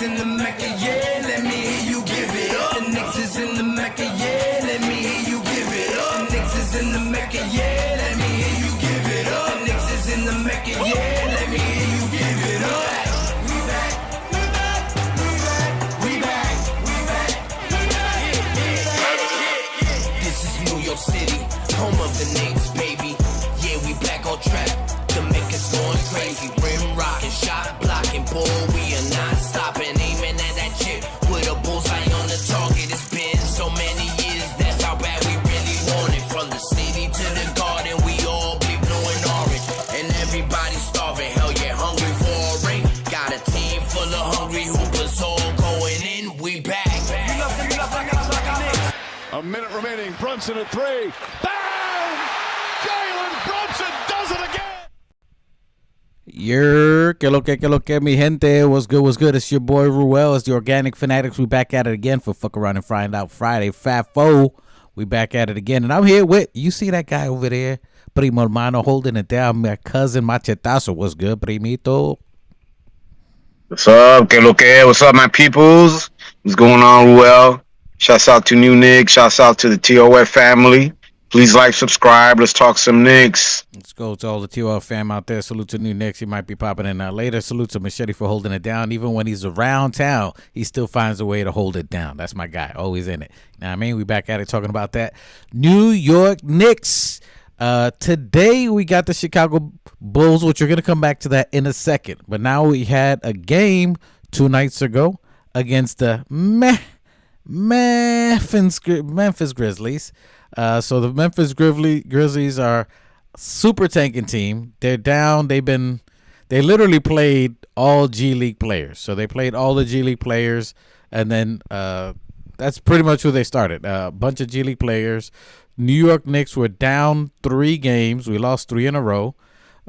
in the Mecca, yeah, let me hear you give it up. The Knicks is in the Mecca, yeah, let me hear you give it up. The Knicks is in the Mecca, yeah, let me hear you give it up. The Knicks is in the Mecca, yeah, let me hear you give it up. We back, we back, we back, we back, we back, we back. This is New York City, home of the Knicks, baby. Yeah, we back on track. The Mecca's going crazy. Rim rocking, shot blocking, boy, we are not stopping. Aiming at that chip with a bullseye on the target. It's been so many years, that's how bad we really want it. From the city to the garden, we all be blue and orange. And everybody starving, hell yeah, hungry for a ring. Got a team full of hungry hoopers all going in. We back. A minute remaining. Brunson at three. Bam! Jalen Brunson does it again. Que lo que, mi gente. What's good? It's your boy Ruel. It's the Organic Fanatics. We back at it again for Fuck Around and Find Out Friday. Fat Foe. We back at it again. And I'm here with, you see that guy over there? Primo hermano holding it down. My cousin Machetazo. What's good, primito? What's up? Que lo que? What's up, my peoples? What's going on, Ruel? Shouts out to New Knicks. Shouts out to the TOF family. Please like, subscribe. Let's talk some Knicks. Let's go to all the TOF fam out there. Salute to New Knicks. He might be popping in later. Salute to Machete for holding it down. Even when he's around town, he still finds a way to hold it down. That's my guy. Always in it. Now, I mean, we back at it talking about that. New York Knicks. Today, we got the Chicago Bulls, which we're going to come back to that in a second. But now we had a game 2 nights ago against the Memphis Grizzlies. So the Memphis Grizzlies are super tanking team. They're down. They literally played all G League players. So they played all the G League players, and then that's pretty much who they started. A bunch of G League players. New York Knicks were down 3 games. We lost 3 in a row.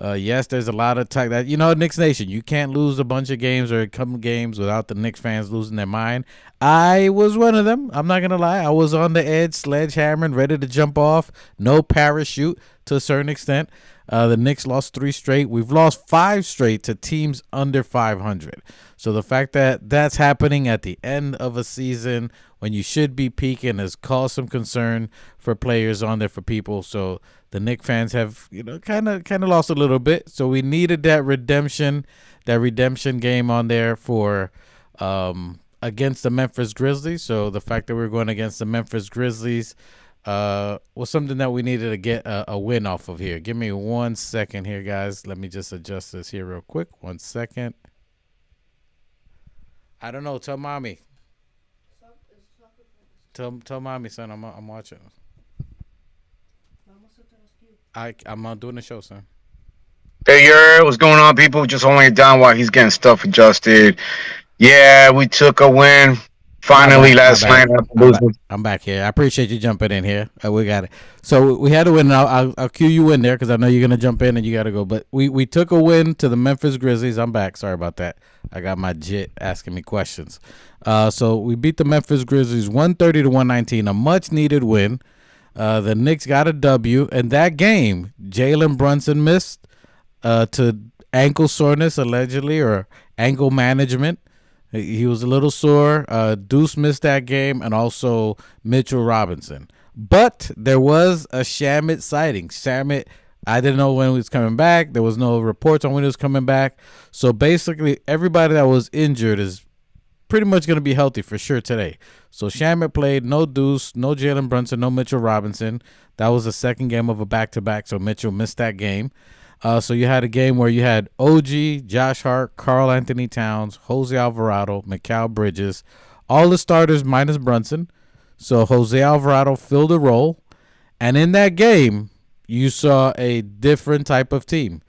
Yes, there's a lot of that. You know, Knicks Nation, you can't lose a bunch of games or a couple games without the Knicks fans losing their mind. I was one of them. I'm not going to lie. I was on the edge, sledgehammering, ready to jump off. No parachute to a certain extent. The Knicks lost 3 straight. We've lost 5 straight to teams under 500. So the fact that that's happening at the end of a season when you should be peaking has caused some concern for players on there, for people. So the Knicks fans have, kind of lost a little bit. So we needed that redemption game on there for against the Memphis Grizzlies. So the fact that we're going against the Memphis Grizzlies was something that we needed to get a win off of here. Give me 1 second here, guys. Let me just adjust this here real quick. 1 second. I don't know. Tell mommy. Tell mommy, son. I'm watching. I'm doing the show, son. Hey, what's going on, people? Just holding it down while he's getting stuff adjusted. Yeah, we took a win finally last night. I'm back here. I appreciate you jumping in here. We got it. So we had to win. I'll cue you in there because I know you're gonna jump in and you got to go. But we took a win to the Memphis Grizzlies. I'm back. Sorry about that. I got my jit asking me questions. So we beat the Memphis Grizzlies 130-119, a much needed win. The Knicks got a W, and that game, Jalen Brunson missed to ankle soreness allegedly, or ankle management. He was a little sore. Deuce missed that game, and also Mitchell Robinson. But there was a Shamet sighting. Shamet, I didn't know when he was coming back. There was no reports on when he was coming back. So basically, everybody that was injured is pretty much going to be healthy for sure today. So Shamet played. No Deuce, no Jalen Brunson, no Mitchell Robinson. That was the second game of a back-to-back, so Mitchell missed that game. So you had a game where you had OG, Josh Hart, Karl Anthony Towns, Jose Alvarado, Mikal Bridges, all the starters minus Brunson. So Jose Alvarado filled a role. And in that game, you saw a different type of team.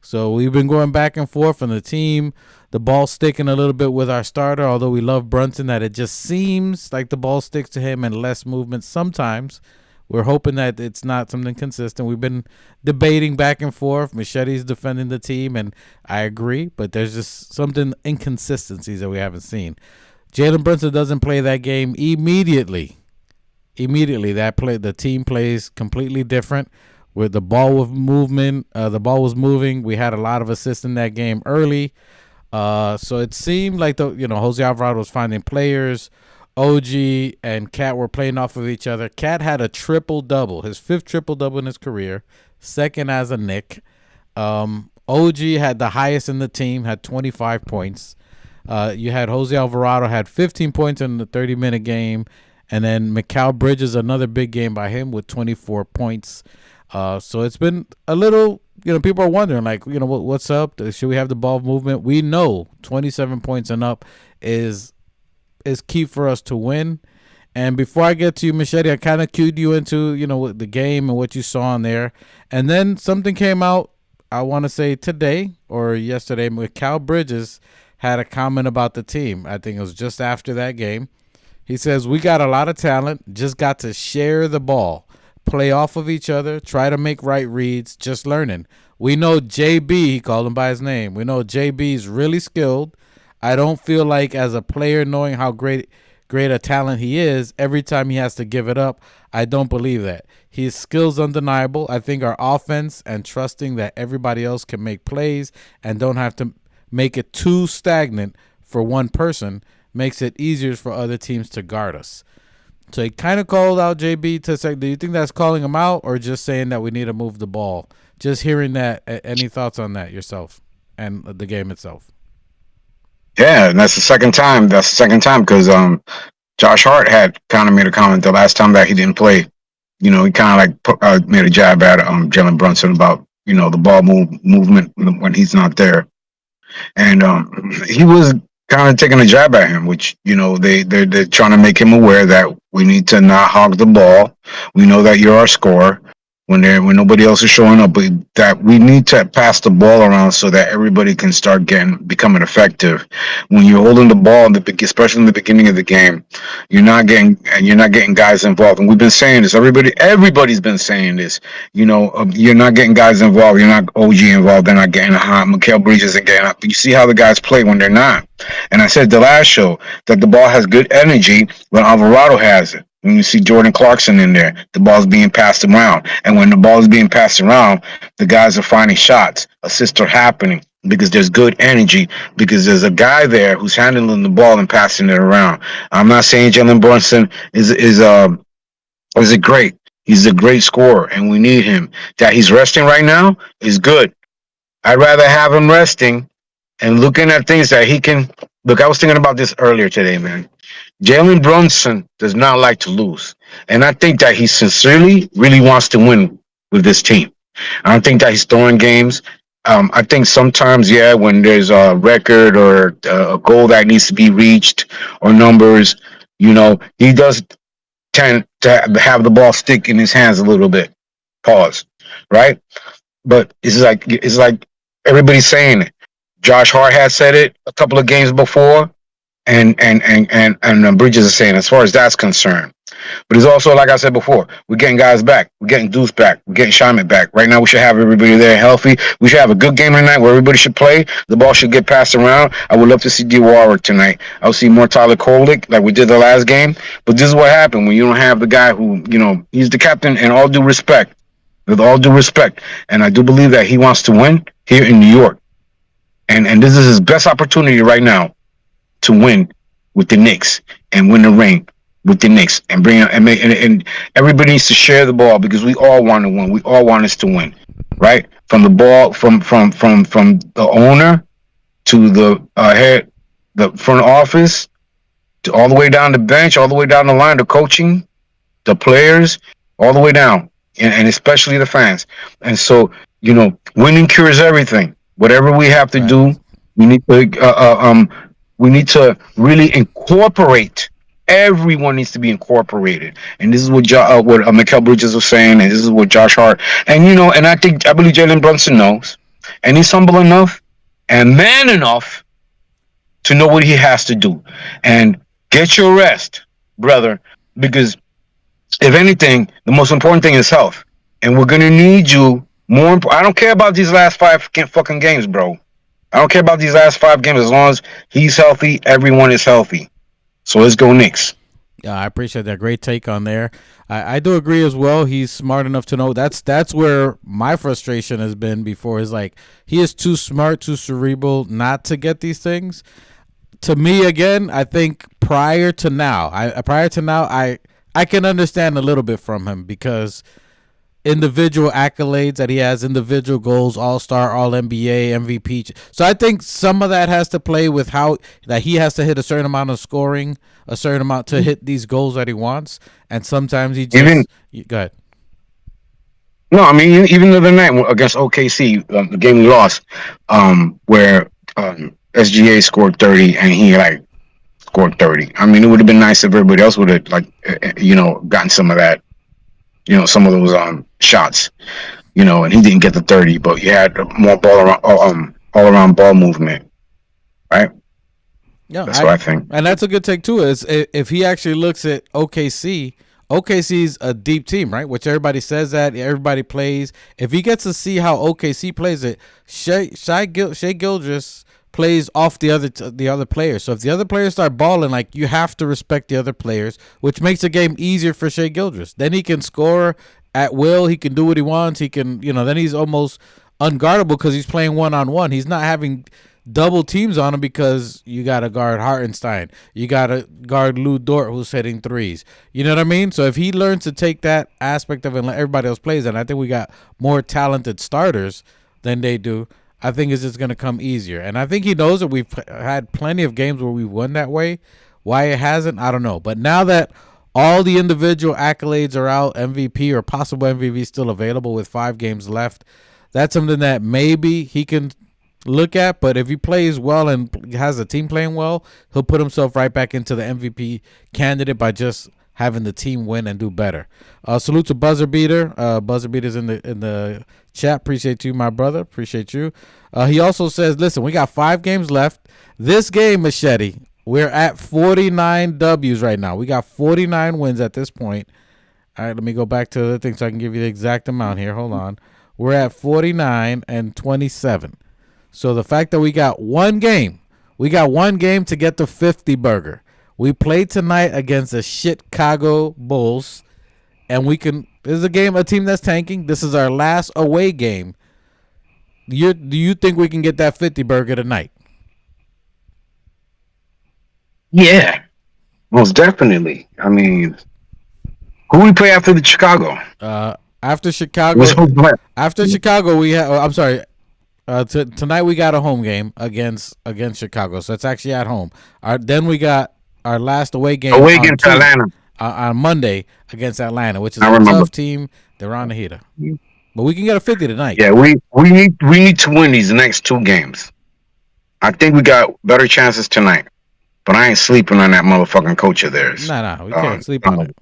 So we've been going back and forth on the team. The ball sticking a little bit with our starter, although we love Brunson, that it just seems like the ball sticks to him and less movement sometimes. We're hoping that it's not something consistent. We've been debating back and forth. Machete's defending the team, and I agree, but there's just something inconsistencies that we haven't seen. Jalen Brunson doesn't play that game immediately. The team plays completely different. With the ball with movement, the ball was moving. We had a lot of assists in that game early. So it seemed like Jose Alvarado was finding players. OG and Cat were playing off of each other. Cat had a triple double, his 5th triple double in his career, second as a Knick. OG had the highest in the team, had 25 points. You had Jose Alvarado had 15 points in the 30-minute game, and then Mikal Bridges, another big game by him with 24 points. So it's been a little, people are wondering, like, what's up? Should we have the ball movement? We know 27 points and up is key for us to win. And before I get to you, Machete, I kind of cued you into, the game and what you saw on there. And then something came out, I want to say today or yesterday. Mikal Bridges had a comment about the team. I think it was just after that game. He says, we got a lot of talent, just got to share the ball, play off of each other, try to make right reads, just learning. We know JB, he called him by his name. We know JB is really skilled. I don't feel like as a player, knowing how great a talent he is, every time he has to give it up, I don't believe that. His skill's undeniable. I think our offense and trusting that everybody else can make plays and don't have to make it too stagnant for one person makes it easier for other teams to guard us. So he kind of called out JB to say, do you think that's calling him out or just saying that we need to move the ball? Just hearing that, any thoughts on that yourself and the game itself? Yeah, and that's the second time. Because Josh Hart had kind of made a comment the last time that he didn't play. He kind of made a jab at Jalen Brunson about the ball movement when he's not there, and he was kind of taking a jab at him, which they're trying to make him aware that we need to not hog the ball. We know that you're our scorer when nobody else is showing up, but that we need to pass the ball around so that everybody can start becoming effective. When you're holding the ball, especially in the beginning of the game, you're not getting guys involved. And we've been saying this. Everybody's been saying this. You're not getting guys involved. You're not OG involved. They're not getting hot. Mikal Bridges isn't getting hot. But you see how the guys play when they're not. And I said the last show that the ball has good energy when Alvarado has it. When you see Jordan Clarkson in there, the ball's being passed around. And when the ball is being passed around, the guys are finding shots. Assists are happening because there's good energy, because there's a guy there who's handling the ball and passing it around. I'm not saying Jalen Brunson is great. He's a great scorer, and we need him. That he's resting right now is good. I'd rather have him resting and looking at things that he can. Look, I was thinking about this earlier today, man. Jalen Brunson does not like to lose. And I think that he sincerely really wants to win with this team. I don't think that he's throwing games. I think sometimes, when there's a record or a goal that needs to be reached or numbers, he does tend to have the ball stick in his hands a little bit. Pause. Right? But it's like everybody's saying it. Josh Hart has said it a couple of games before. And Bridges is saying as far as that's concerned. But it's also, like I said before, we're getting guys back. We're getting Deuce back. We're getting Scheinman back. Right now, we should have everybody there healthy. We should have a good game tonight where everybody should play. The ball should get passed around. I would love to see Warwick tonight. I'll see more Tyler Kolek like we did the last game. But this is what happened when you don't have the guy who, he's the captain, and all due respect. With all due respect. And I do believe that he wants to win here in New York. And this is his best opportunity right now to win with the Knicks and win the ring with the Knicks and and everybody needs to share the ball because we all want to win. We all want us to win, right? From the ball, from the owner to the head, the front office, to all the way down the bench, all the way down the line, the coaching, the players, all the way down, and especially the fans. And so, winning cures everything. Whatever we have to do, we need to. We need to really incorporate. Everyone needs to be incorporated, and this is what Mikal Bridges was saying, and this is what Josh Hart, and and I believe Jalen Brunson knows, and he's humble enough and man enough to know what he has to do, and get your rest, brother, because if anything, the most important thing is health, and we're gonna need you more. I don't care about these last 5 fucking games, bro. I don't care about these last 5 games. As long as he's healthy, everyone is healthy. So let's go Knicks. Yeah, I appreciate that. Great take on there. I do agree as well. He's smart enough to know that's where my frustration has been before. Is like he is too smart, too cerebral not to get these things. To me, again, I think prior to now, I can understand a little bit from him because individual accolades that he has, individual goals, all-star, all-NBA, MVP. So I think some of that has to play with how that he has to hit a certain amount of scoring, a certain amount to hit these goals that he wants, and sometimes he just go ahead. No, I mean even the other night against OKC, the game we lost, where SGA scored 30 and he like scored 30. I mean, it would have been nice if everybody else would have gotten some of that, some of those shots, and he didn't get the 30, but he had more ball around all around ball movement, right? Yeah, that's what I think, and that's a good take too. Is if he actually looks at OKC. OKC's a deep team, right? Which everybody says that everybody plays. If he gets to see how OKC plays it, Shai Gilgeous plays off the other players. So if the other players start balling, like you have to respect the other players, which makes the game easier for Shai Gilgeous. Then he can score at will. He can do what he wants. He can, then he's almost unguardable because he's playing one-on-one. He's not having double teams on him because you got to guard Hartenstein. You got to guard Lou Dort, who's hitting threes. You know what I mean? So if he learns to take that aspect of it and let everybody else plays, and I think we got more talented starters than they do, I think it's just going to come easier. And I think he knows that we've had plenty of games where we've won that way. Why it hasn't, I don't know. But now that all the individual accolades are out, MVP or possible MVP still available with 5 games left, that's something that maybe he can look at. But if he plays well and has a team playing well, he'll put himself right back into the MVP candidate by just having the team win and do better. Salute to Buzzer Beater. Buzzer Beater's in the chat. Appreciate you, my brother. Appreciate you. He also says, listen, we got 5 games left. This game, Machete, we're at 49 W's right now. We got 49 wins at this point. All right, let me go back to the thing so I can give you the exact amount here. Hold on. We're at 49 and 27. So the fact that we got one game to get the 50 burger. We played tonight against the Chicago Bulls, and this is a team that's tanking. This is our last away game. Do you think we can get that 50 burger tonight? Yeah, most definitely. I mean, who we play after the Chicago? After Chicago, we have. I'm sorry. Tonight we got a home game against Chicago, so it's actually at home. Then we got our last away game to Atlanta on Monday against Atlanta, which is a tough team. They're on the heater, but we can get a 50 tonight. Yeah, we need to win these next 2 games. I think we got better chances tonight, but I ain't sleeping on that motherfucking coach of theirs. Nah, we can't sleep on it.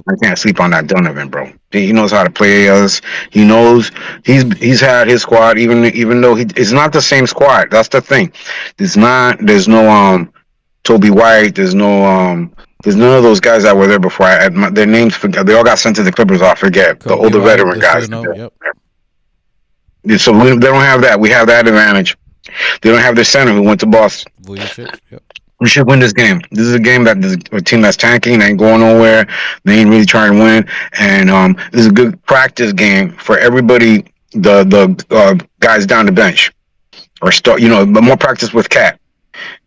I can't sleep on that Donovan, bro. He knows how to play us. He knows he's had his squad, even though it's not the same squad. That's the thing. There's no Toby White. There's none of those guys that were there before. Their names, they all got sent to the Clippers. I forget the older veteran guys. Yep. So they don't have that. We have that advantage. They don't have their center who went to Boston. Yep. We should win this game. This is a game that a team that's tanking, they ain't going nowhere. They ain't really trying to win, and this is a good practice game for everybody. The guys down the bench, or start, but more practice with Cat.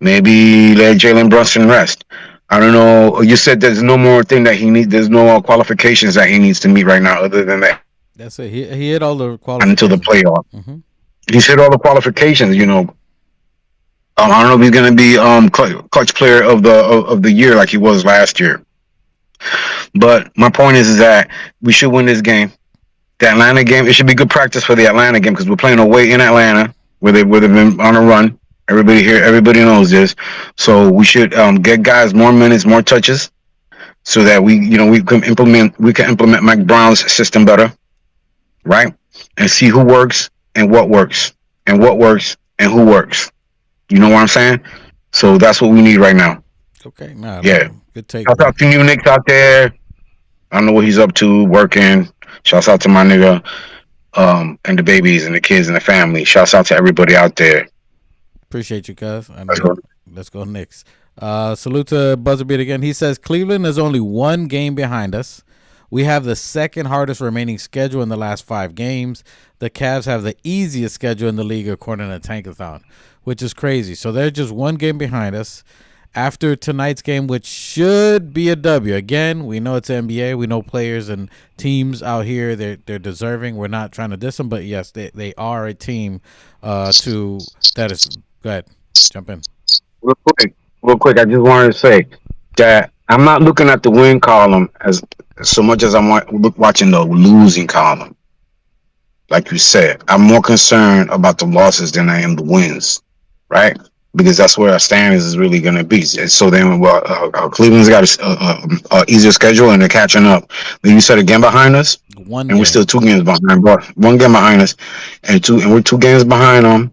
Maybe let Jalen Brunson rest. I don't know. You said there's no more thing that he needs. There's no qualifications that he needs to meet right now, other than that. That's it. He hit all the qualifications until the playoff. Mm-hmm. He's hit all the qualifications. I don't know if he's going to be clutch player of the year like he was last year. But my point is that we should win this game. The Atlanta game, it should be good practice for the Atlanta game because we're playing away in Atlanta where they've been on a run. Everybody knows this. So we should get guys more minutes, more touches, so that we can implement Mike Brown's system better, right? And see who works and what works and what works and who works. You know what I'm saying? So that's what we need right now. Okay. Yeah. Good take. Shout out to you, Knicks, out there. I don't know what he's up to, working. Shouts out to my nigga, and the babies and the kids and the family. Shouts out to everybody out there. Appreciate you, cuz. Let's go Knicks. Salute to Buzzerbeat again. He says Cleveland is only one game behind us. We have the second hardest remaining schedule in the last 5 games. The Cavs have the easiest schedule in the league according to Tankathon, which is crazy. So they're just one game behind us. After tonight's game, which should be a W. Again, we know it's NBA. We know players and teams out here, they're deserving. We're not trying to diss them, but yes, they are a team that is. Go ahead. Jump in. Real quick, I just wanted to say that I'm not looking at the win column as so much as I'm watching the losing column. Like you said, I'm more concerned about the losses than I am the wins, right? Because that's where our standings is really going to be. So then, Cleveland's got a easier schedule and they're catching up. Then you said again behind us, we're still 2 games behind. One game behind us, and we're 2 games behind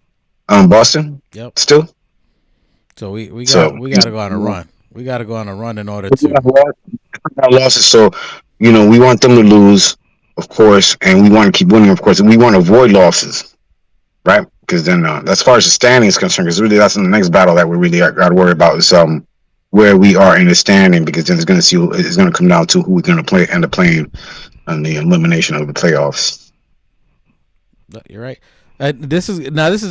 Boston. Yep. Still. So we got to go on a run. We got to go on a run in order to losses. So we want them to lose, of course, and we want to keep winning, of course, and we want to avoid losses, right? Because then, as far as the standing is concerned, because really that's in the next battle that we really got to worry about is where we are in the standing, because then it's going to come down to who we're going to end up playing on the elimination of the playoffs. You're right. This is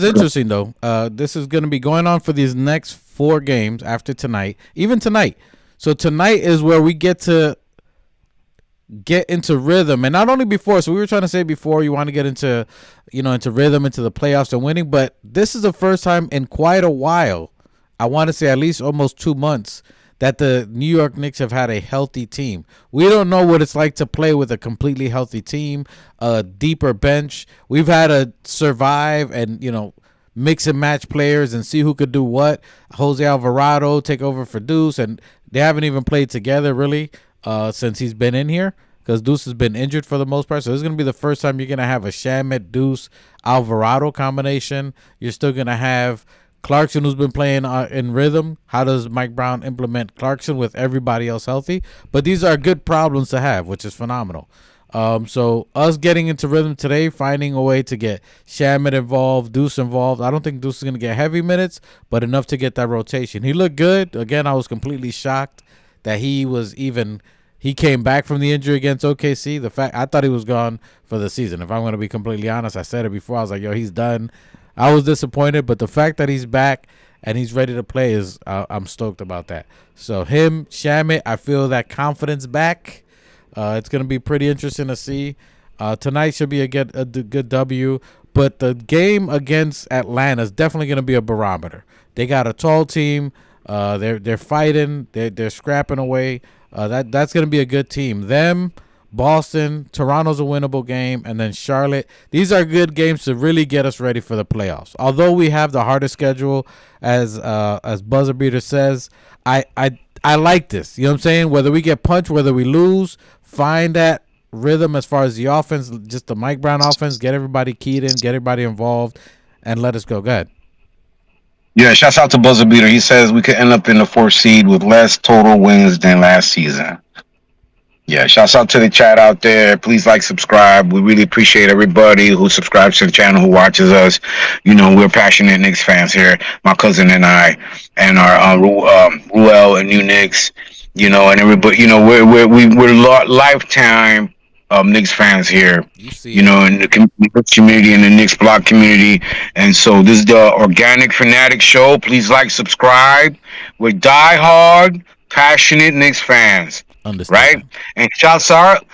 interesting though. This is going to be going on for these next 4 games after tonight, even tonight. So tonight is where we get into rhythm, and not only before. So we were trying to say before you want to get into rhythm, into the playoffs and winning, but this is the first time in quite a while, I want to say at least almost 2 months, that the New York Knicks have had a healthy team. We don't know what it's like to play with a completely healthy team, a deeper bench. We've had to survive and mix and match players and see who could do what. Jose Alvarado take over for Deuce, and they haven't even played together really since he's been in here, because Deuce has been injured for the most part. So this is going to be the first time you're going to have a Shamet, Deuce, Alvarado combination. You're still going to have Clarkson, who's been playing in rhythm. How does Mike Brown implement Clarkson with everybody else healthy? But these are good problems to have, which is phenomenal. So us getting into rhythm today, finding a way to get Shamet involved, Deuce involved. I don't think Deuce is going to get heavy minutes, but enough to get that rotation. He looked good. Again, I was completely shocked that he came back from the injury against OKC. I thought he was gone for the season. If I'm going to be completely honest, I said it before. I was like, yo, he's done. I was disappointed, but the fact that he's back and he's ready to play I'm stoked about that. So him, Shamet, I feel that confidence back. It's going to be pretty interesting to see. Tonight should be a good W, but the game against Atlanta is definitely going to be a barometer. They got a tall team. They're fighting. They're scrapping away. That's going to be a good team. Them, Boston, Toronto's a winnable game, and then Charlotte. These are good games to really get us ready for the playoffs. Although we have the hardest schedule, as Buzzer Beater says, I like this. You know what I'm saying? Whether we get punched, whether we lose, find that rhythm as far as the offense, just the Mike Brown offense, get everybody keyed in, get everybody involved, and let us go. Go ahead. Yeah, shouts out to Buzzer Beater. He says we could end up in the 4th seed with less total wins than last season. Yeah, shouts out to the chat out there. Please like, subscribe. We really appreciate everybody who subscribes to the channel, who watches us. We're passionate Knicks fans here. My cousin and I, and our Ruel and New Knicks. And everybody. We're lifetime Knicks fans here. In the community, in the Knicks block community. And so this is the Organic Fanatic Show. Please like, subscribe. We're diehard, passionate Knicks fans. Right? And shouts out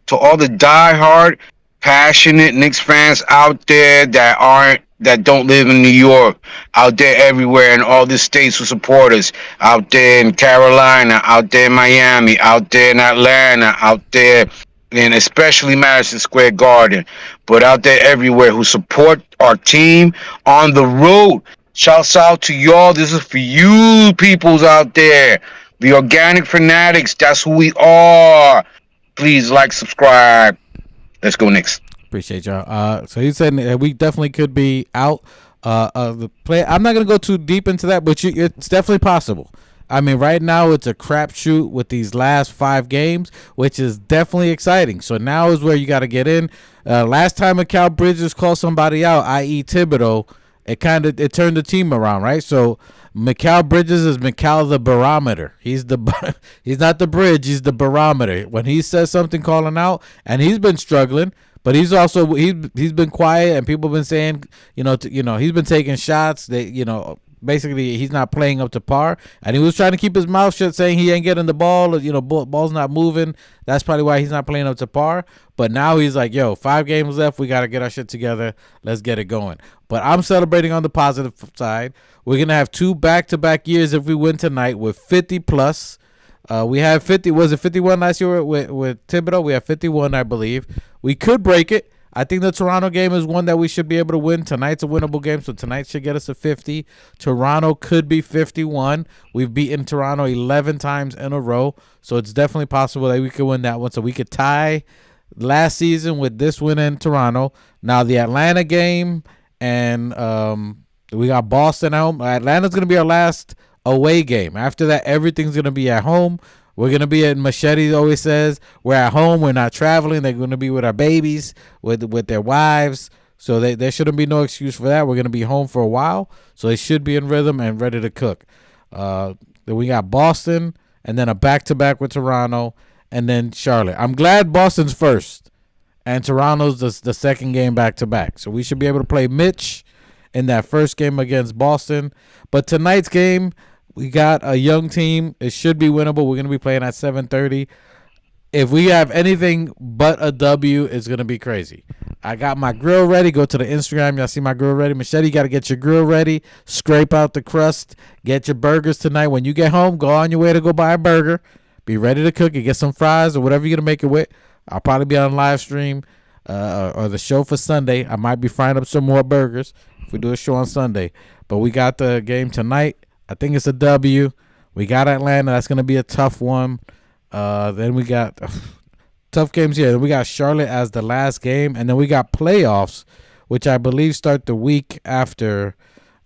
to all the diehard, passionate Knicks fans out there that don't live in New York, out there everywhere in all the states who support us, out there in Carolina, out there in Miami, out there in Atlanta, out there in especially Madison Square Garden, but out there everywhere who support our team on the road. Shouts out to y'all. This is for you peoples out there. The Organic Fanatics, that's who we are. Please like, subscribe. Let's go Knicks. Appreciate y'all. So he said we definitely could be out of the play. I'm not going to go too deep into that, but it's definitely possible. I mean, right now it's a crapshoot with these last 5 games, which is definitely exciting. So now is where you got to get in. Last time Mikal Bridges called somebody out, i.e. Thibodeau, it turned the team around, right? So Mikal Bridges is Mikal the barometer. He's he's not the bridge, he's the barometer. When he says something calling out, and he's been struggling, but he's also he's been quiet, and people have been saying, he's been taking shots. Basically he's not playing up to par, and he was trying to keep his mouth shut, saying he ain't getting the ball, ball's not moving. That's probably why he's not playing up to par. But now he's like, 5 games left, we got to get our shit together, let's get it going. But I'm celebrating on the positive side. We're gonna have 2 back-to-back years if we win tonight with 50 plus. We have 50. Was it 51 last year with Thibodeau? We have 51, I believe. We could break it. I think the Toronto game is one that we should be able to win. Tonight's a winnable game, so tonight should get us to 50. Toronto could be 51. We've beaten Toronto 11 times in a row, so it's definitely possible that we could win that one. So we could tie last season with this win in Toronto. Now the Atlanta game, and we got Boston at home. Atlanta's going to be our last away game. After that, everything's going to be at home. We're going to be at Machete always says. We're at home. We're not traveling. They're going to be with our babies, with their wives. So there shouldn't be no excuse for that. We're going to be home for a while. So they should be in rhythm and ready to cook. Then we got Boston, and then a back-to-back with Toronto, and then Charlotte. I'm glad Boston's first, and Toronto's the second game back-to-back. So we should be able to play Mitch in that first game against Boston. But tonight's game, we got a young team. It should be winnable. We're going to be playing at 7:30. If we have anything but a W, it's going to be crazy. I got my grill ready. Go to the Instagram. Y'all see my grill ready. Machete, you got to get your grill ready. Scrape out the crust. Get your burgers tonight. When you get home, go on your way to go buy a burger. Be ready to cook it. Get some fries or whatever you're going to make it with. I'll probably be on live stream or the show for Sunday. I might be frying up some more burgers if we do a show on Sunday. But we got the game tonight. I think it's a W. We got Atlanta. That's going to be a tough one. Then we got tough games here. Then we got Charlotte as the last game. And then we got playoffs, which I believe start the week after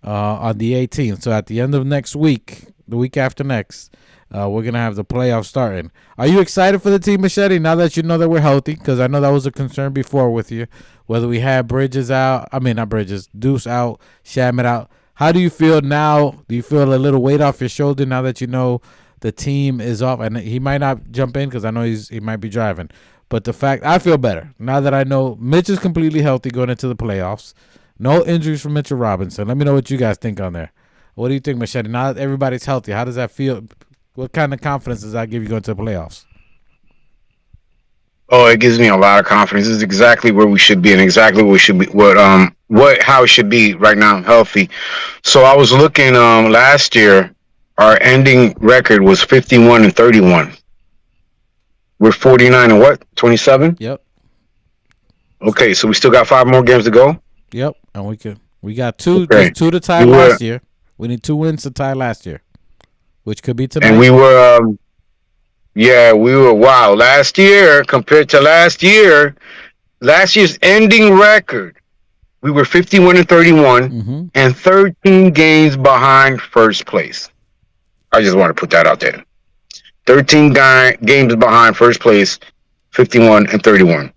on the 18th. So at the end of next week, the week after next, we're going to have the playoffs starting. Are you excited for the team, Machete, now that you know that we're healthy? Because I know that was a concern before with you, whether we had Bridges out. I mean, not Bridges, Deuce out, Shamet out. How do you feel now? Do you feel a little weight off your shoulder now that you know the team is off? And he might not jump in because I know he might be driving. But the fact, I feel better now that I know Mitch is completely healthy going into the playoffs. No injuries for Mitchell Robinson. Let me know what you guys think on there. What do you think, Machete? Now that everybody's healthy, how does that feel? What kind of confidence does that give you going to the playoffs? Oh, it gives me a lot of confidence. This is exactly where we should be, and exactly what we should be. How it should be right now, healthy. So I was looking last year. Our ending record was 51-31. We're 49 and what? 27. Yep. Okay, so we still got 5 more games to go. Yep, and we got 2, okay. Just 2 to tie last year. We need 2 wins to tie last year, which could be tonight. And we were. Wow. Last year, compared to last year's ending record, we were 51-31 and 13 games behind first place. I just want to put that out there. 13 games behind first place, 51-31.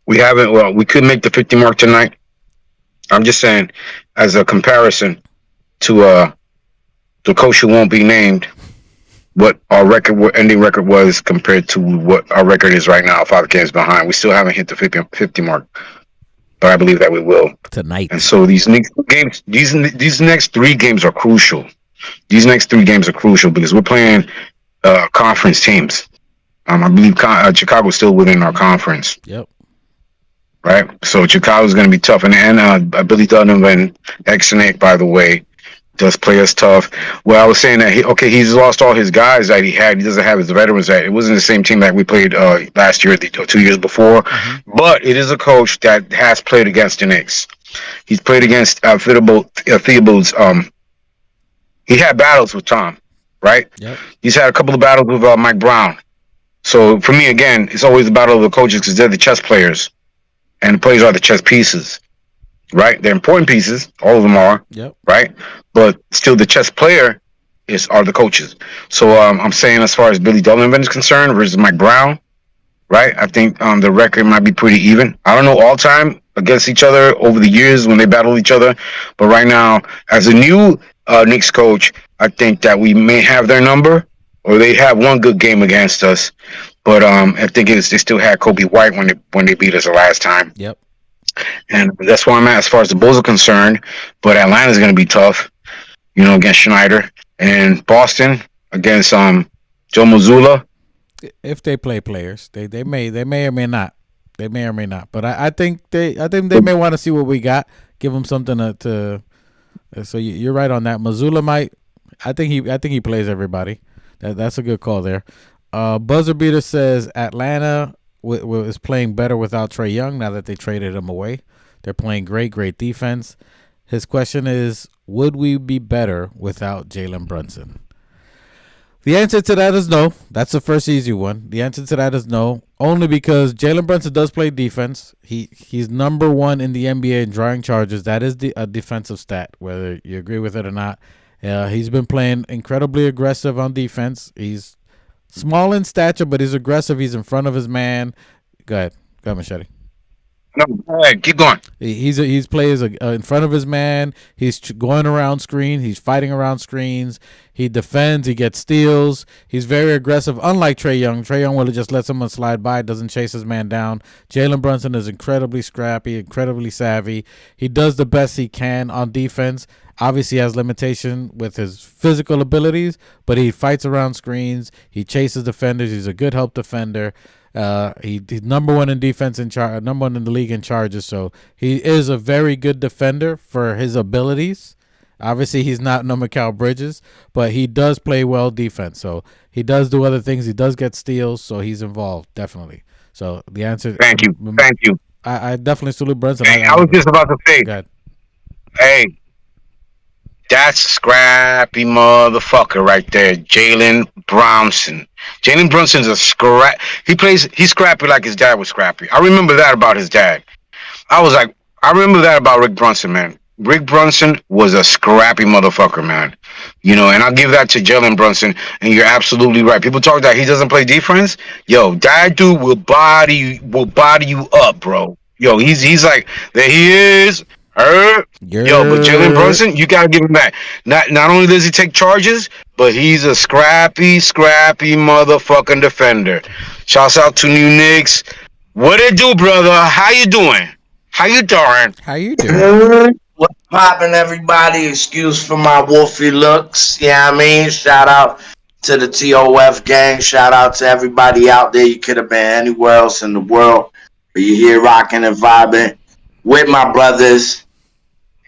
We could make the 50 mark tonight. I'm just saying, as a comparison to the coach who won't be named, what our ending record was compared to what our record is right now, 5 games behind. We still haven't hit the 50 mark, but I believe that we will tonight. And so these next games, these next 3 games are crucial. These next 3 games are crucial because we're playing conference teams. I believe Chicago's still within our conference. Yep. Right. So Chicago's going to be tough, and Billy Donovan, ex-Nick, by the way, does play us tough. Well, I was saying that he's lost all his guys that he had. He doesn't have his veterans. That it wasn't the same team that we played last year, 2 years before. But it is a coach that has played against the Knicks. He's played against Theobald's. He had battles with Tom, right? Yep. He's had a couple of battles with Mike Brown. So for me, again, it's always the battle of the coaches because they're the chess players, and the players are the chess pieces. Right, they're important pieces. All of them are. Yep. Right, but still, the chess player are the coaches. So I'm saying, as far as Billy Donovan is concerned, versus Mike Brown, right? I think the record might be pretty even. I don't know all time against each other over the years when they battle each other, but right now, as a new Knicks coach, I think that we may have their number, or they have one good game against us. But I think they still had Kobe White when they beat us the last time, Yep. and that's where I'm at as far as the Bulls are concerned. But Atlanta's going to be tough, against Schneider, and Boston against Joe Mazzulla. If they play players, they may or may not. They may or may not. But I think they may want to see what we got. Give them something to so you're right on that. Mazzulla might. I think he plays everybody. That's a good call there. Buzzer Beater says Atlanta is playing better without Trae Young now that they traded him away. They're playing great defense. His question is, would we be better without Jalen Brunson? The answer to that is no. That's the first easy one. The answer to that is no, only because Jalen Brunson does play defense. He's number one in the NBA in drawing charges. That is a defensive stat, whether you agree with it or not. He's been playing incredibly aggressive on defense. He's small in stature, but he's aggressive. He's in front of his man. Go ahead, Machete. No, go ahead, keep going. He's plays in front of his man. He's going around screens. He's fighting around screens. He defends. He gets steals. He's very aggressive. Unlike Trae Young, Trae Young will just let someone slide by. Doesn't chase his man down. Jalen Brunson is incredibly scrappy, incredibly savvy. He does the best he can on defense. Obviously, he has limitation with his physical abilities, but he fights around screens. He chases defenders. He's a good help defender. He's number one in defense number one in the league in charges. So he is a very good defender for his abilities. Obviously, he's not no Mikal Bridges, but he does play well defense. So he does do other things. He does get steals, so he's involved definitely. So the answer. Thank you. I definitely salute Brunson. Hey, I was just about to say. Go ahead. Hey, that's a scrappy motherfucker right there, Jalen Brunson. Jalen Brunson's a he's scrappy like his dad was scrappy. I remember that about his dad. I remember that about Rick Brunson, man. Rick Brunson was a scrappy motherfucker, man. And I'll give that to Jalen Brunson, and you're absolutely right. People talk that he doesn't play defense. Yo, that dude will body you up, bro. Yo, he's like, there he is. Yo, but Jalen Brunson, you gotta give him that. Not only does he take charges, but he's a scrappy motherfucking defender. Shouts out to New Knicks. What it do, brother? How you doing? What's poppin', everybody? Excuse for my wolfy looks. Yeah, I mean, shout out to the TOF gang. Shout out to everybody out there. You could have been anywhere else in the world, but you're here rocking and vibing with my brothers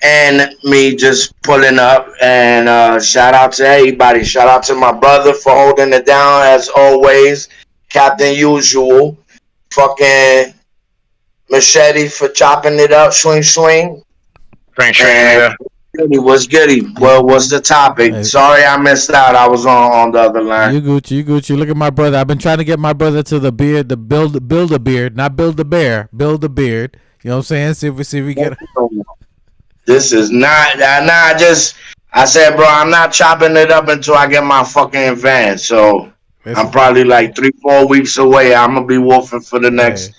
and me just pulling up. And shout out to everybody. Shout out to my brother for holding it down as always. Captain Usual. Fucking Machete for chopping it up. Swing. What's goody? Well, what's the topic? Hey. Sorry I missed out. I was on the other line. You Gucci. Look at my brother. I've been trying to get my brother to the beard, to build a beard, not build a bear, build a beard. You know what I'm saying? See if we get. This is not. I said, bro, I'm not chopping it up until I get my fucking advance. So I'm probably like 3-4 weeks away. I'm gonna be wolfing for the next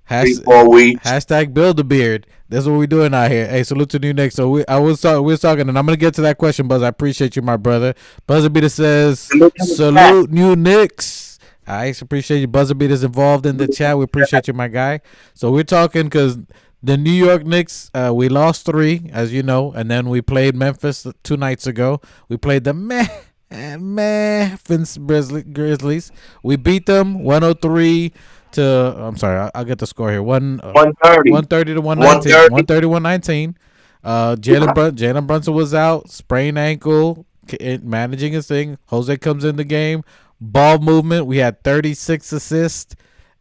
3-4 weeks. Hashtag build a beard. That's what we're doing out here. Hey, salute to New Knicks. So we was talking, and I'm gonna get to that question, Buzz. I appreciate you, my brother. Buzzer Beater says, salute New Knicks. I appreciate you. Buzzer Beater's involved in the chat. We appreciate you, my guy. So we're talking because the New York Knicks, we lost 3, as you know, and then we played Memphis 2 nights ago. We played the MEH-mphis Grizzlies. We beat them 103 to. I'm sorry, I'll get the score here. 130 to 119. 130 to 119. Jalen Brunson was out, sprained ankle, managing his thing. Jose comes in the game. Ball movement. We had 36 assists.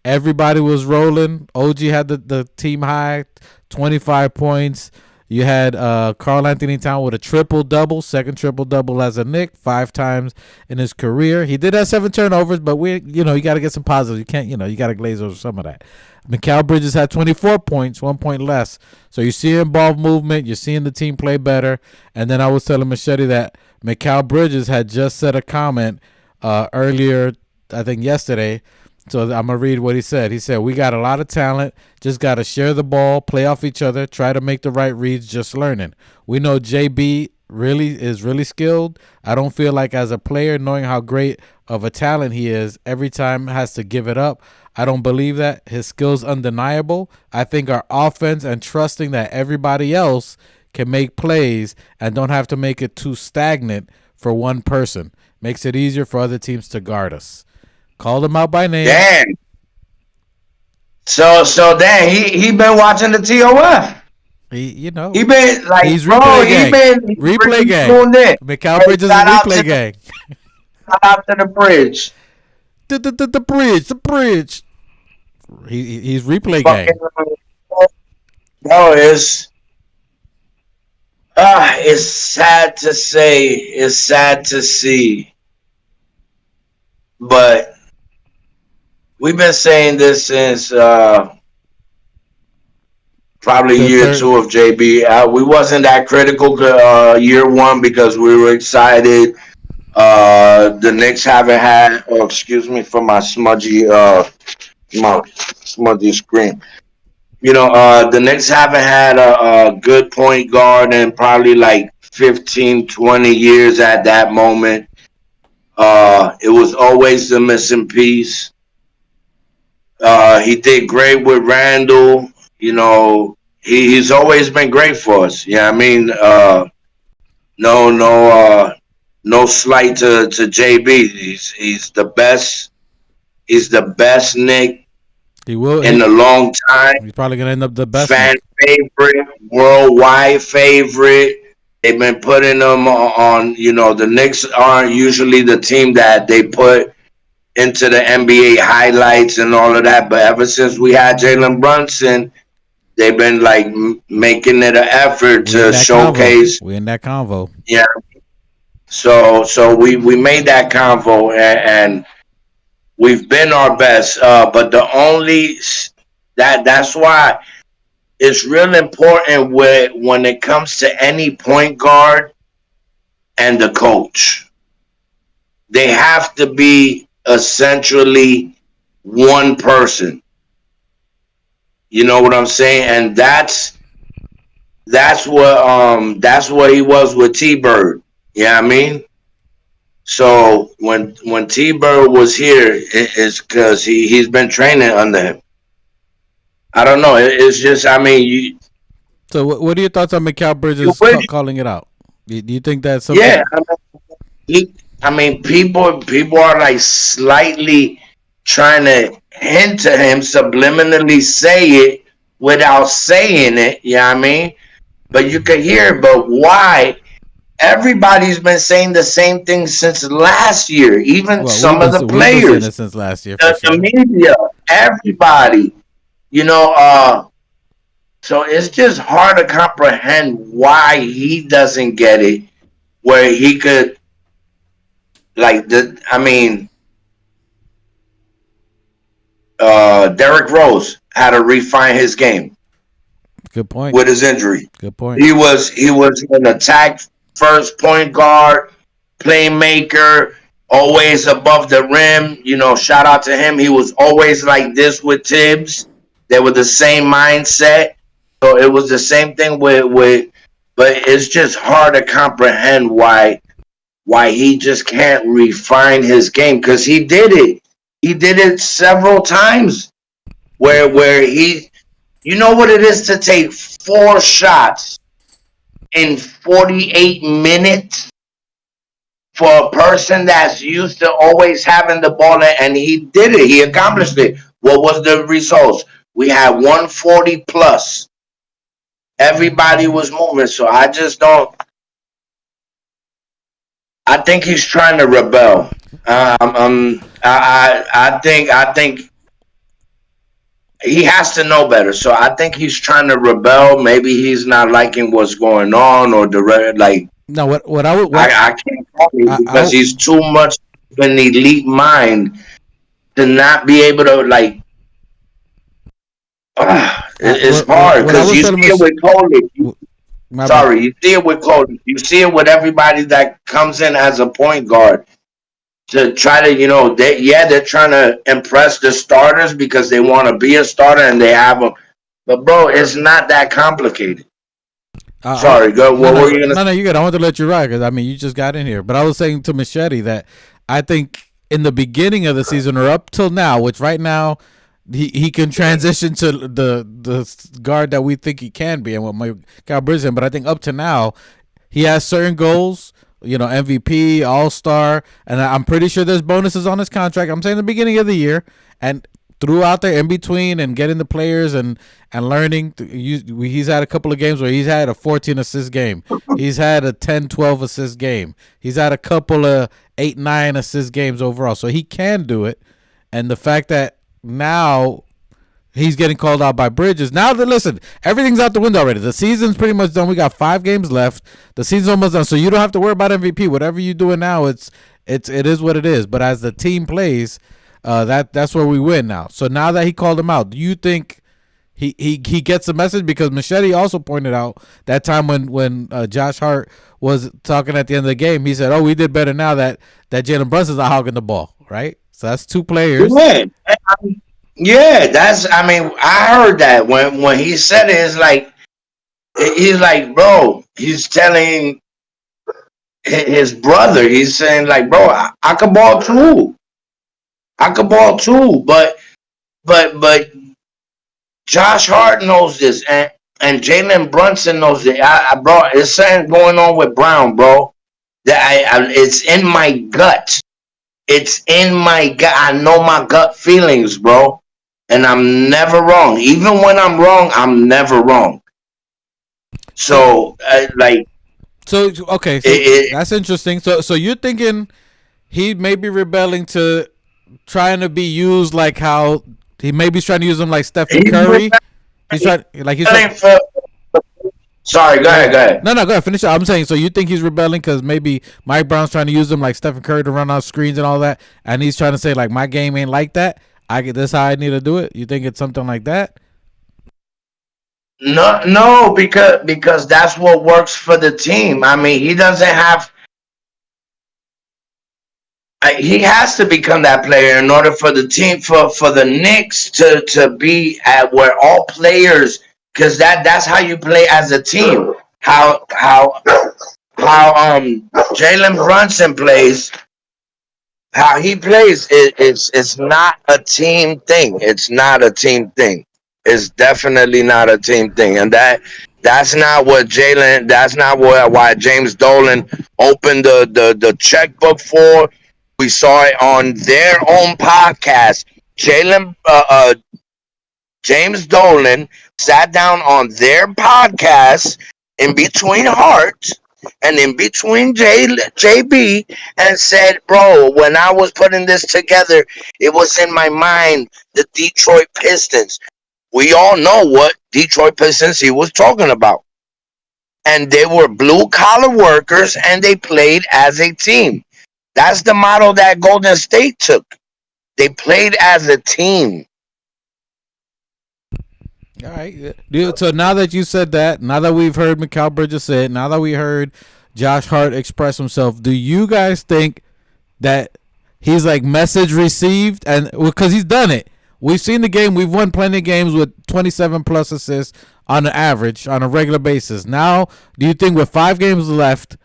Everybody was rolling. OG had the team high, 25 points. You had Karl Anthony Towns with a triple-double, second triple-double as a Knick, 5 times in his career. He did have 7 turnovers, but you got to get some positives. You can't, you got to glaze over some of that. Mikal Bridges had 24 points, 1 point less. So you're seeing ball movement. You're seeing the team play better. And then I was telling Machete that Mikal Bridges had just said a comment earlier, I think yesterday, So I'm going to read what he said. He said, we got a lot of talent, just got to share the ball, play off each other, try to make the right reads, just learning. We know JB is really skilled. I don't feel like as a player, knowing how great of a talent he is, every time has to give it up. I don't believe that. His skill's undeniable. I think our offense and trusting that everybody else can make plays and don't have to make it too stagnant for one person makes it easier for other teams to guard us. Called him out by name. Damn. So Dan, he been watching the TOF. He been like, he's bro, replay gang. He Replay gang. McCall Bridges is replay gang. Shout out to the bridge. The bridge. He's replay gang. Bro, it's sad to say. It's sad to see. But we've been saying this since probably year 2 of JB. We wasn't that critical year 1 because we were excited. The Knicks haven't had. Oh, excuse me for my smudgy screen. The Knicks haven't had a good point guard in probably like 15, 20 years at that moment. It was always the missing piece. He did great with Randall. He's always been great for us. Yeah, I mean, no slight to JB. He's the best. He's the best Knick in a long time. He's probably gonna end up the best fan favorite, worldwide favorite. They've been putting them on. The Knicks aren't usually the team that they put into the NBA highlights and all of that. But ever since we had Jalen Brunson, they've been like making it an effort to showcase. We're in that convo. Yeah. So we made that convo and we've been our best. But that's why it's real important when it comes to any point guard and the coach. They have to be essentially one person. You know what I'm saying? And that's what he was with T-Bird. Yeah, I mean. So when T-Bird was here, it's because he's been training under him. I don't know. It's just, I mean, So what are your thoughts on McCall Bridges calling it out? Do you think that's something? Yeah, people are like slightly trying to hint to him, subliminally say it without saying it. Yeah, I mean, but you can hear. But why? Everybody's been saying the same thing since last year. Even some of the players. We've been saying it since last year. The media, everybody. So it's just hard to comprehend why he doesn't get it, where he could, Derrick Rose had to refine his game. Good point. With his injury. Good point. He was an attack first point guard, playmaker, always above the rim. Shout out to him. He was always like this with Tibbs. They were the same mindset. So it was the same thing with but it's just hard to comprehend why he just can't refine his game, because he did it. He did it several times where he, you know what it is to take 4 shots in 48 minutes for a person that's used to always having the ball, and he did it. He accomplished it. What was the results? We had 140 plus. Everybody was moving, so I just don't. I think he's trying to rebel. I think he has to know better. So I think he's trying to rebel. Maybe he's not liking what's going on, or No, I can't call him because he's too much of an elite mind to not be able to it's hard because you see it with Kolik. You see it with Kolik. You see it with everybody that comes in as a point guard. to try to, they're trying to impress the starters because they want to be a starter and they have them. But bro, it's not that complicated. Sorry, go. What were you gonna? No, you good. I want to let you ride because I mean you just got in here. But I was saying to Machete that I think in the beginning of the season or up till now, which right now he can transition to the guard that we think he can be and what my guy Brunson. But I think up to now he has certain goals. MVP, All-Star, and I'm pretty sure there's bonuses on his contract. I'm saying the beginning of the year and throughout there in between and getting the players and learning. He's had a couple of games where he's had a 14 assist game. He's had a 10-12 assist game. He's had a couple of 8-9 assist games overall. So he can do it. And the fact that now he's getting called out by Bridges. Now that listen, everything's out the window already. The season's pretty much done. We got 5 games left. The season's almost done, so you don't have to worry about MVP. Whatever you're doing now, it is what it is. But as the team plays, that's where we win now. So now that he called him out, do you think he gets the message? Because Machete also pointed out that time when Josh Hart was talking at the end of the game, he said, "Oh, we did better now that Jalen Brunson's not hogging the ball." Right. So that's 2 players. Yeah, I heard that when he said it, he's like, bro, he's telling his brother, he's saying like, bro, I could ball too. But Josh Hart knows this, and Jalen Brunson knows it. Bro, it's something going on with Brown, bro. That it's in my gut. It's in my gut. I know my gut feelings, bro. And I'm never wrong. Even when I'm wrong, I'm never wrong. So, okay, so that's interesting. So you're thinking he may be rebelling to trying to be used like how he maybe trying to use him like Stephen Curry. Sorry, go ahead. No, go ahead. Finish it. I'm saying, so you think he's rebelling because maybe Mike Brown's trying to use him like Stephen Curry to run out screens and all that, and he's trying to say like my game ain't like that. This how I need to do it. You think it's something like that? No, because that's what works for the team. I mean, he doesn't have. He has to become that player in order for the team for the Knicks to be at where all players, because that's how you play as a team. How Jalen Brunson plays. How he plays, it's not a team thing. It's not a team thing. It's definitely not a team thing. And that's not what Jalen, that's not why James Dolan opened the checkbook for. We saw it on their own podcast. James Dolan sat down on their podcast in between Hart and in between JB and said, bro, when I was putting this together, it was in my mind, the Detroit Pistons. We all know what Detroit Pistons he was talking about. And they were blue-collar workers, and they played as a team. That's the model that Golden State took. They played as a team. All right. Dude, so now that you said that, now that we've heard Mikal Bridges say it, now that we heard Josh Hart express himself, do you guys think that he's like message received? And because he's done it. We've seen the game. We've won plenty of games with 27 plus assists on an average, on a regular basis. Now, do you think with 5 games left,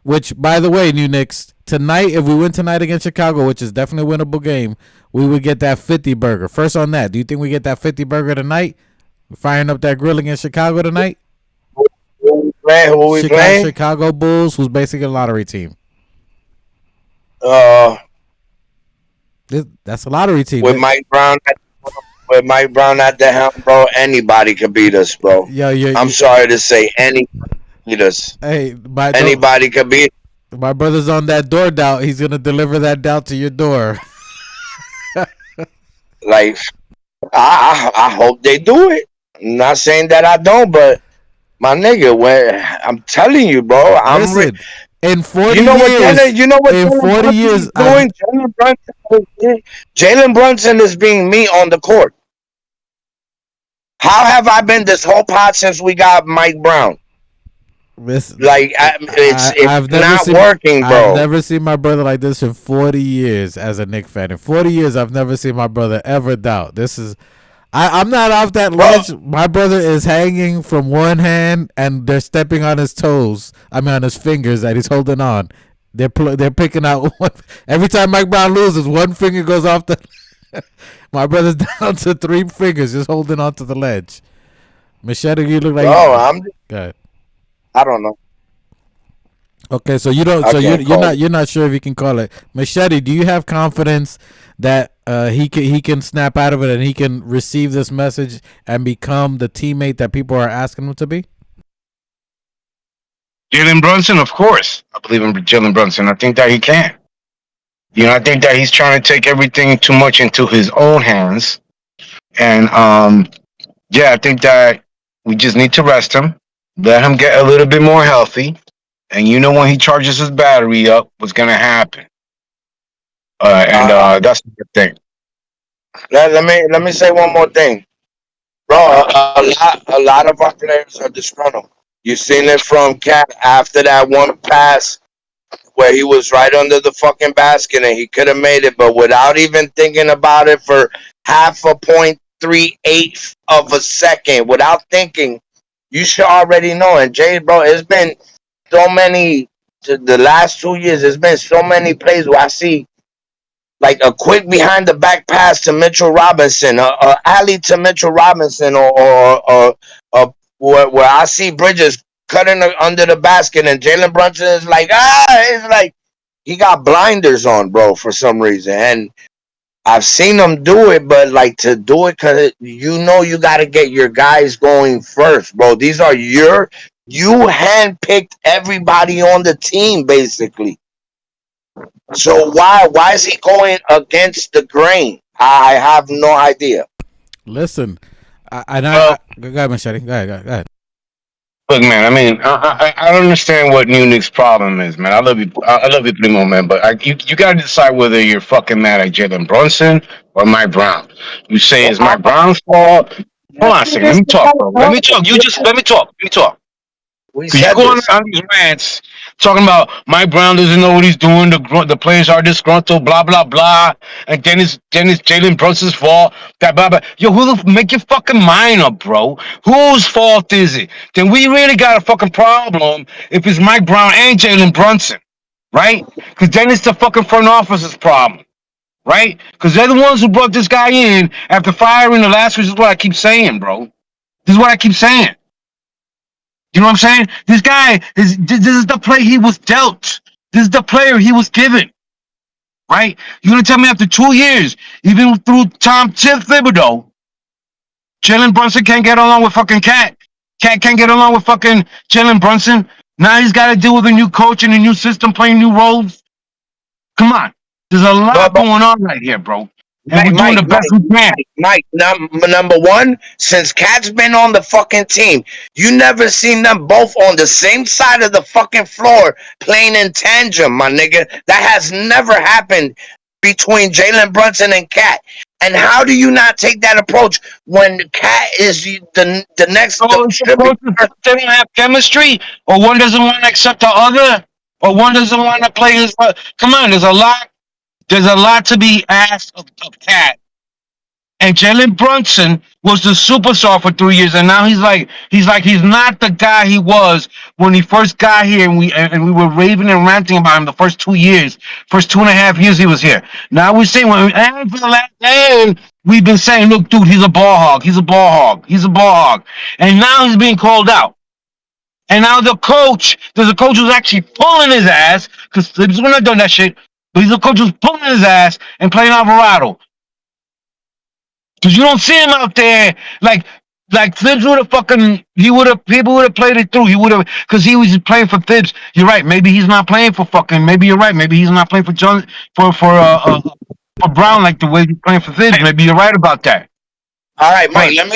which, by the way, New Knicks, tonight, if we win tonight against Chicago, which is definitely a winnable game, we would get that 50 burger. First on that, do you think we get that 50 burger tonight? We're firing up that grill against Chicago tonight? Who we playing? Chicago Bulls, who's basically a lottery team. That's a lottery team. With Mike Brown at the helm, bro, anybody could beat us, bro. I'm sorry to say, anybody could beat us. Hey, anybody could beat us. My brother's on that door doubt. He's going to deliver that doubt to your door. Like, I hope they do it. I'm not saying that I don't, but my nigga, I'm telling you, bro. Listen, in 40 years, in 40 years, doing Jalen Brunson is being me on the court. How have I been this whole pod since we got Mike Brown? Listen, It's never not seen working, I've bro. never seen my brother like this in 40 years as a Knicks fan. In 40 years, I've never seen my brother ever doubt. This is I'm not off that Bro, ledge. My brother is hanging from one hand, and they're stepping on his toes. I mean, on his fingers that he's holding on. They're picking out one. Every time Mike Brown loses, one finger goes off the. My brother's down to 3 fingers, just holding on to the ledge. Machete, you look like. Good. I don't know. Okay, so you don't. I So can't call it. you're not sure if you can call it. Machete, do you have confidence that he can snap out of it and he can receive this message and become the teammate that people are asking him to be? Jalen Brunson, of course. I believe in Jalen Brunson. I think that he can. I think that he's trying to take everything too much into his own hands. And yeah, I think that we just need to rest him, let him get a little bit more healthy. And when he charges his battery up, what's going to happen? That's the thing. Let me say one more thing, bro. A lot of our players are disgruntled. You seen it from Cat after that one pass where he was right under the fucking basket and he could have made it, but without even thinking about it for half a 0.38 of a second, without thinking, you should already know. And Jay, bro, it's been so many. The last 2 years, there's been so many plays where I see like a quick behind the back pass to Mitchell Robinson, a alley to Mitchell Robinson, or where I see Bridges cutting under the basket and Jalen Brunson is like, it's like he got blinders on, bro, for some reason. And I've seen him do it, but like to do it because you got to get your guys going first, bro. These are you handpicked everybody on the team, basically. So why is he going against the grain? I have no idea. Listen, Well, go ahead, Machete. Go ahead. look, man. I mean, I don't understand what Nick's problem is, man. I love you. I love you, Primo, man. But you got to decide whether you're fucking mad at Jalen Brunson or Mike Brown. You say it's Mike Brown's fault. Hold on a second. Let me talk, bro. Let me talk. You just let me talk. Let me talk. We Because you said go this. on these rants talking about Mike Brown doesn't know what he's doing. The players are disgruntled. Blah blah blah. And then it's Jalen Brunson's fault. That blah blah. Yo, make your fucking mind up, bro? Whose fault is it? Then we really got a fucking problem if it's Mike Brown and Jalen Brunson, right? Because then it's the fucking front office's problem, right? Because they're the ones who brought this guy in after firing the last. This is what I keep saying, bro. This is what I keep saying. You know what I'm saying? This guy this is the play he was dealt. This is the player he was given. Right? You're gonna tell me after 2 years, even through Tom Thibodeau, Jalen Brunson can't get along with fucking Cat. Cat can't get along with fucking Jalen Brunson. Now he's got to deal with a new coach and a new system, playing new roles. Come on, there's a lot going on right here, bro. And we're doing the best we can. Mike, number one, since Cat's been on the fucking team, you never seen them both on the same side of the fucking floor playing in tandem, my nigga. That has never happened between Jalen Brunson and Cat. And how do you not take that approach when Cat is the next? They don't have chemistry, or one doesn't want to accept the other, or one doesn't want to play his. Come on, there's a lot. There's a lot to be asked of Cat. And Jalen Brunson was the superstar for 3 years, and now he's not the guy he was when he first got here, and we were raving and ranting about him the first 2 years, first 2.5 years he was here. Now we're saying we've been saying, look, dude, he's a ball hog, he's a ball hog, he's a ball hog, and now he's being called out. And now there's a coach who's actually pulling his ass because Thibs wouldn't have done that shit. But he's a coach who's pulling his ass and playing Alvarado. Because you don't see him out there like Thibs would have people would have played it through. He would have, because he was playing for Thibs. You're right. Maybe he's not playing for maybe you're right. Maybe he's not playing for for Brown like the way he's playing for Thibs. Maybe you're right about that. All right, Mike, let me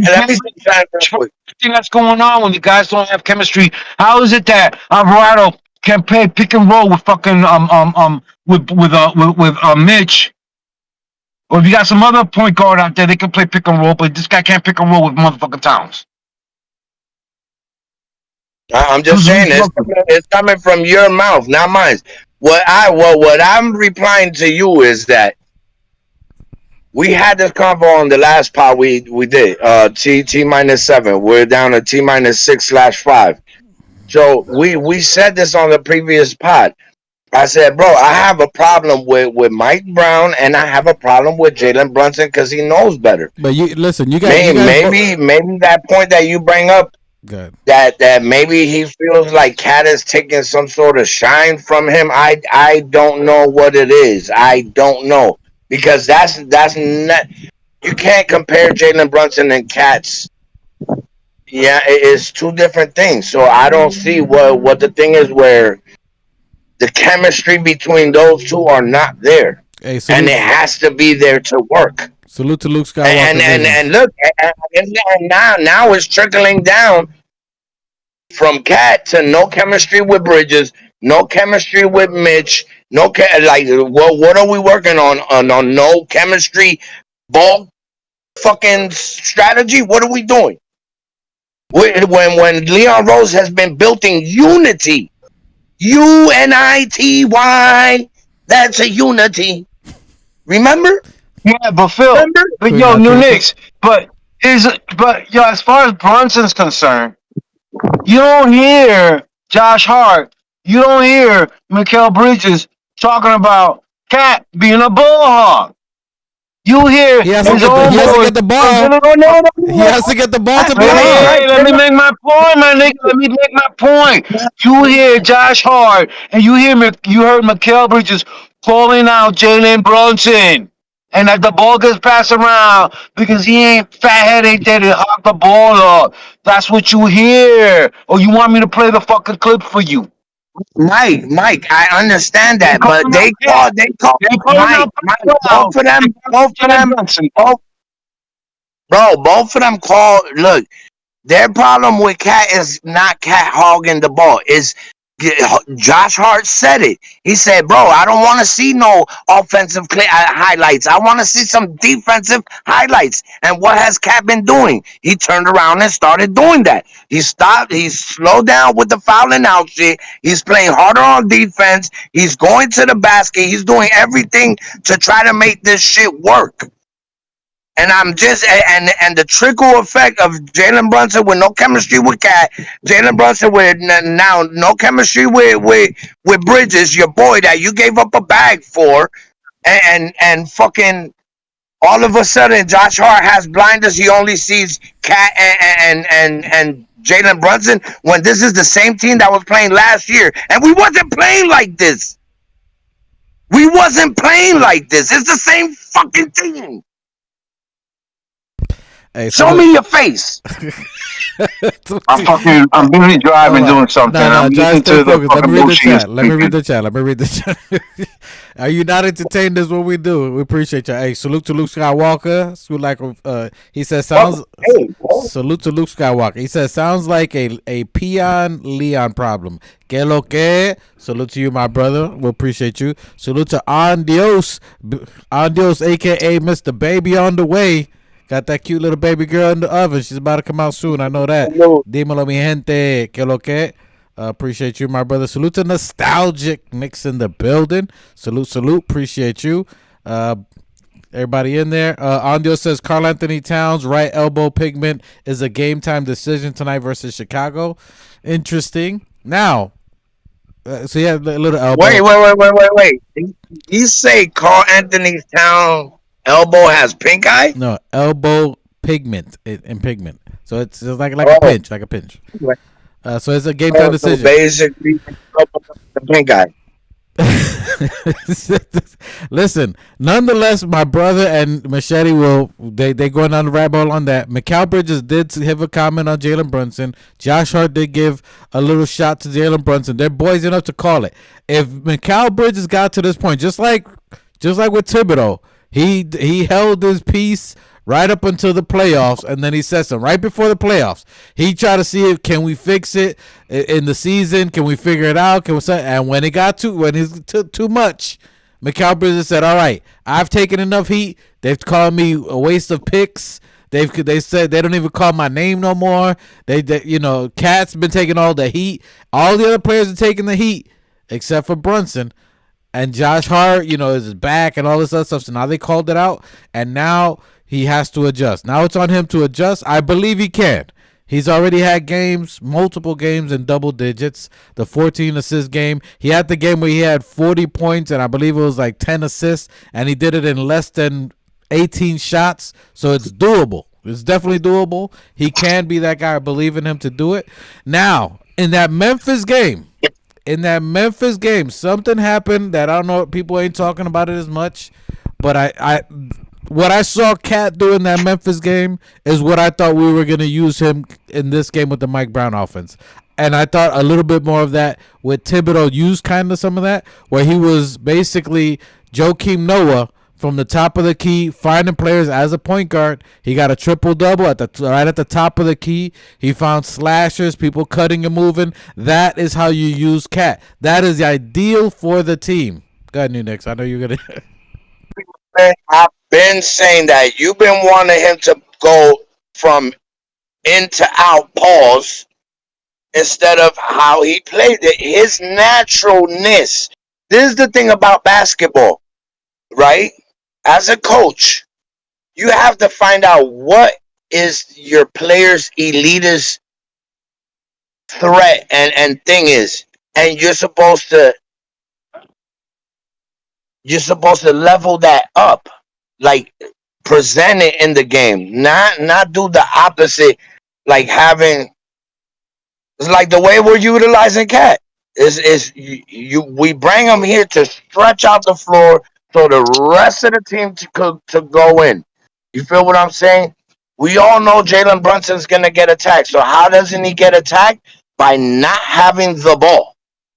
say something that's going on when the guys don't have chemistry. How is it that Alvarado can play pick and roll with fucking with Mitch, or if you got some other point guard out there, they can play pick and roll, but this guy can't pick and roll with motherfucking Towns. I'm just saying it's coming from your mouth, not mine. What I'm replying to you is that we had this convo on the last pod we did. T minus 7. We're down to T minus 6/5. So we said this on the previous pod. I said, bro, I have a problem with Mike Brown, and I have a problem with Jalen Brunson because he knows better. But you listen, you maybe that point that you bring up, good. that maybe he feels like Cat is taking some sort of shine from him. I don't know what it is. I don't know, because that's not, you can't compare Jalen Brunson and Cat's. Yeah, it's two different things. So I don't see what the thing is where the chemistry between those two are not there. Hey, and it has to be there to work. Salute to Luke Skywalker. And look, and now it's trickling down from Cat to no chemistry with Bridges, no chemistry with Mitch, what are we working on? On no chemistry ball fucking strategy? What are we doing? When Leon Rose has been building unity, UNITY, that's a unity. Remember? Yeah, but Phil, but yo, New Knicks, but yo, as far as Brunson's concerned, you don't hear Josh Hart, you don't hear Mikal Bridges talking about Cat being a bull hog. You hear he has to get the ball. No. He has to get the ball to be Hey, let me make my point, my nigga. Let me make my point. You hear Josh Hart, and you heard Mikal Bridges calling out Jalen Brunson. And that the ball gets passed around because he ain't fathead, ain't there to hog the ball up. That's what you hear. Or you want me to play the fucking clip for you? Mike, I understand that, but they call Mike, both of them call. Look, their problem with Cat is not Cat hogging the ball. Is Josh Hart said it. He said, bro, I don't want to see no offensive highlights. I want to see some defensive highlights. And what has Cat been doing? He turned around and started doing that. He slowed down with the fouling out shit. He's playing harder on defense. He's going to the basket. He's doing everything to try to make this shit work. And I'm just and the trickle effect of Jalen Brunson with no chemistry with Cat, Jalen Brunson with now no chemistry with Bridges, your boy that you gave up a bag for, and fucking all of a sudden Josh Hart has blinders. He only sees Cat and Jalen Brunson when this is the same team that was playing last year, and we wasn't playing like this. It's the same fucking team. Hey, show me your face. I'm busy driving doing something. I'm listening to the Let me read the chat. Are you not entertained? Is what we do. We appreciate you. Hey, salute to Luke Skywalker. He says salute to Luke Skywalker. He says sounds like a peon Leon problem. Que lo que? Salute to you, my brother. We appreciate you. Salute to Andios, aka Mr. Baby on the way. Got that cute little baby girl in the oven. She's about to come out soon. I know that. Dímelo, mi gente. Que lo que? Appreciate you, my brother. Salute to Nostalgic Knicks in the building. Salute. Appreciate you. Everybody in there. Andio says Karl Anthony Towns' right elbow pigment is a game time decision tonight versus Chicago. Interesting. Now, so yeah, a little elbow. Wait. You say Karl Anthony Towns' elbow has pink eye? No, elbow pigment in pigment. So it's like a pinch, so it's a game time decision. So basically, the pink eye. Listen, nonetheless, my brother and Machete they going on the rabbit hole on that. Mikal Bridges did have a comment on Jalen Brunson. Josh Hart did give a little shot to Jalen Brunson. They're boys enough to call it. If Mikal Bridges got to this point, just like with Thibodeau, he held his peace right up until the playoffs, and then he said something right before the playoffs. He tried to see if can we fix it in the season, can we figure it out, and when it took too much, Mikal Bridges said, all right, I've taken enough heat. They've called me a waste of picks. They said they don't even call my name no more. Cat's been taking all the heat. All the other players are taking the heat except for Brunson. And Josh Hart, is back and all this other stuff. So now they called it out, and now he has to adjust. Now it's on him to adjust. I believe he can. He's already had multiple games in double digits. The 14 assist game. He had the game where he had 40 points, and I believe it was like 10 assists, and he did it in less than 18 shots. So it's doable. It's definitely doable. He can be that guy. I believe in him to do it. Now, in that Memphis game, something happened that I don't know. People ain't talking about it as much, but what I saw Cat do in that Memphis game is what I thought we were going to use him in this game with the Mike Brown offense. And I thought a little bit more of that with Thibodeau used kind of some of that, where he was basically Joakim Noah from the top of the key, finding players as a point guard. He got a triple-double right at the top of the key. He found slashers, people cutting and moving. That is how you use Cat. That is ideal for the team. Go ahead, New Knicks. I know you're going to... I've been saying that. You've been wanting him to go from in to out, pause, instead of how he played it. His naturalness. This is the thing about basketball, right? As a coach, you have to find out what is your player's elitist threat and thing is, and you're supposed to level that up, like present it in the game, not do the opposite, like having. It's like the way we're utilizing Cat is we bring him here to stretch out the floor so the rest of the team to go in. You feel what I'm saying? We all know Jalen Brunson's gonna get attacked. So how doesn't he get attacked? By not having the ball.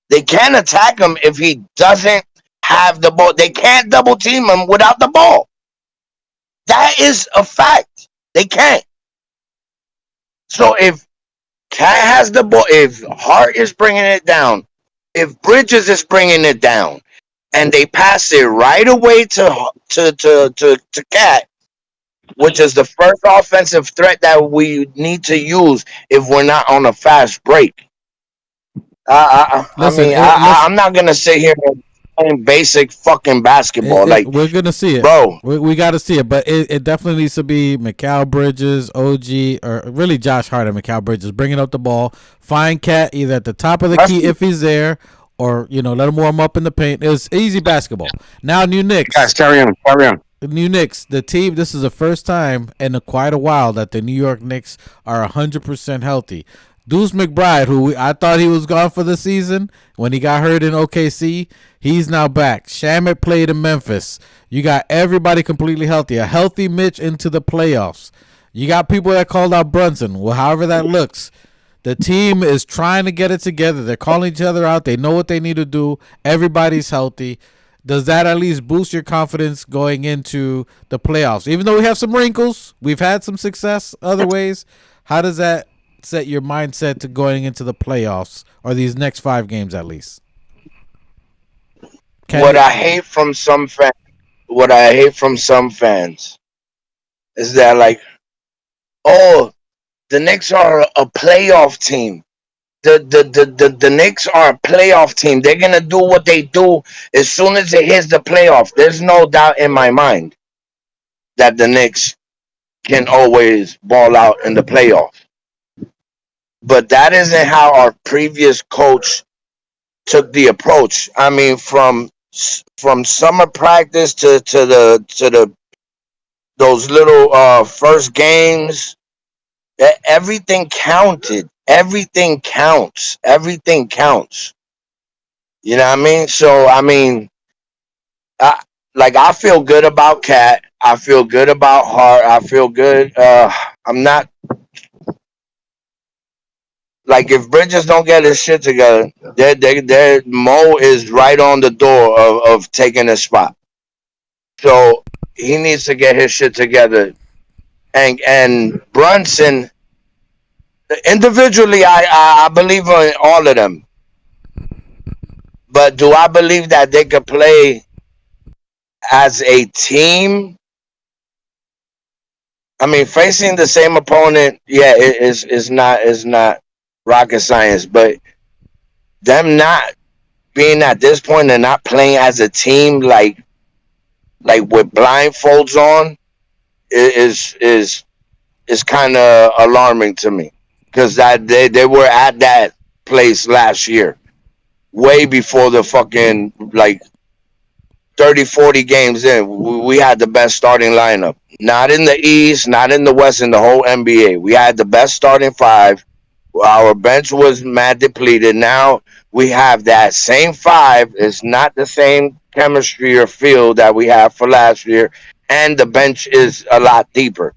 They can't attack him if he doesn't have the ball. They can't double team him without the ball. That is a fact. They can't. So if Cat has the ball, if Hart is bringing it down, if Bridges is bringing it down, and they pass it right away to Cat, which is the first offensive threat that we need to use if we're not on a fast break. I'm not gonna sit here and play basic fucking basketball. We're gonna see it, bro. We got to see it, but it definitely needs to be Mikal Bridges, OG, or really Josh Hart and Mikal Bridges bringing up the ball. Find Cat either at the top of the key if he's there, or let him warm up in the paint. It's easy basketball. Now, New Knicks. Guys, carry on. New Knicks, the team. This is the first time in quite a while that the New York Knicks are 100% healthy. Deuce McBride, who I thought he was gone for the season when he got hurt in OKC, he's now back. Shamet played in Memphis. You got everybody completely healthy. A healthy Mitch into the playoffs. You got people that called out Brunson. Well, however that looks, the team is trying to get it together. They're calling each other out. They know what they need to do. Everybody's healthy. Does that at least boost your confidence going into the playoffs? Even though we have some wrinkles, we've had some success other ways. How does that set your mindset to going into the playoffs, or these next 5 games at least? What I hate from some fans is that, like, oh, the Knicks are a playoff team. The Knicks are a playoff team. They're gonna do what they do as soon as it hits the playoff. There's no doubt in my mind that the Knicks can always ball out in the playoff. But that isn't how our previous coach took the approach. I mean, from summer practice to the those little first games, everything counted. Everything counts. Everything counts. You know what I mean? So I mean, I feel good about Cat. I feel good about Hart. I feel good. I'm not. Like, if Bridges don't get his shit together, Mo is right on the door of taking his spot. So he needs to get his shit together. And Brunson, individually, I believe in all of them. But do I believe that they could play as a team? I mean, facing the same opponent, yeah, it is not rocket science. But them not being at this point and not playing as a team, like with blindfolds on, is kind of alarming to me because that they were at that place last year, way before the fucking like 30, 40 games in. We had the best starting lineup. Not in the East, not in the West, in the whole NBA. We had the best starting five. Our bench was mad depleted. Now we have that same five. It's not the same chemistry or feel that we have for last year, and the bench is a lot deeper.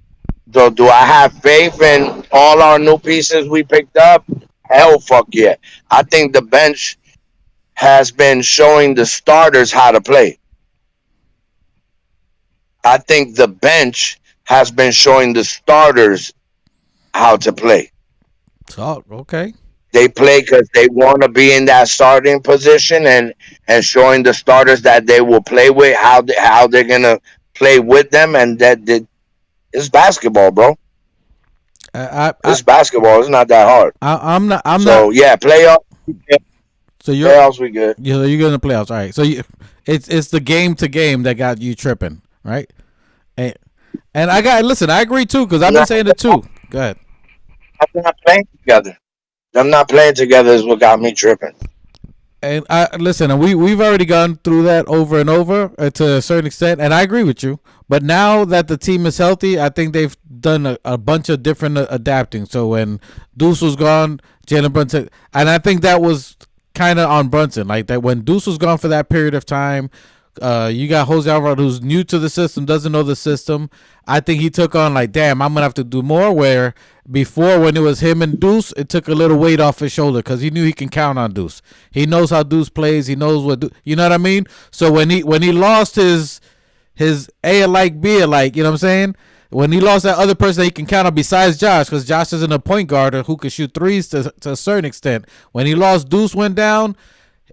So do I have faith in all our new pieces we picked up? Hell, fuck yeah! I think the bench has been showing the starters how to play. I think the bench has been showing the starters how to play. So okay. They play because they want to be in that starting position, and showing the starters that they will play with how they're gonna play with them, and that it's basketball, bro. I I It's basketball. It's not that hard. I'm not. I'm So not. yeah, playoffs. So you're Playoffs, we good. you're going to playoffs. All right. So it's the game to game that got you tripping, right? And I got listen. I agree too because I've been saying it too. Go ahead. I'm not playing together. Them not playing together is what got me tripping. And I listen, and we've already gone through that over and over to a certain extent, and I agree with you. But now that the team is healthy, I think they've done a bunch of different adapting. So when Deuce was gone, Jalen Brunson, and I think that was kind of on Brunson, like that when Deuce was gone for that period of time. You got Jose Alvarado, who's new to the system, doesn't know the system. I think he took on like, damn, I'm gonna have to do more. Where before, when it was him and Deuce, it took a little weight off his shoulder because he knew he can count on Deuce. He knows how Deuce plays. He knows what you know what I mean. So when he lost his A alike B alike, you know what I'm saying. When he lost that other person that he can count on besides Josh, because Josh isn't a point guard who can shoot threes to a certain extent. When he lost, Deuce went down.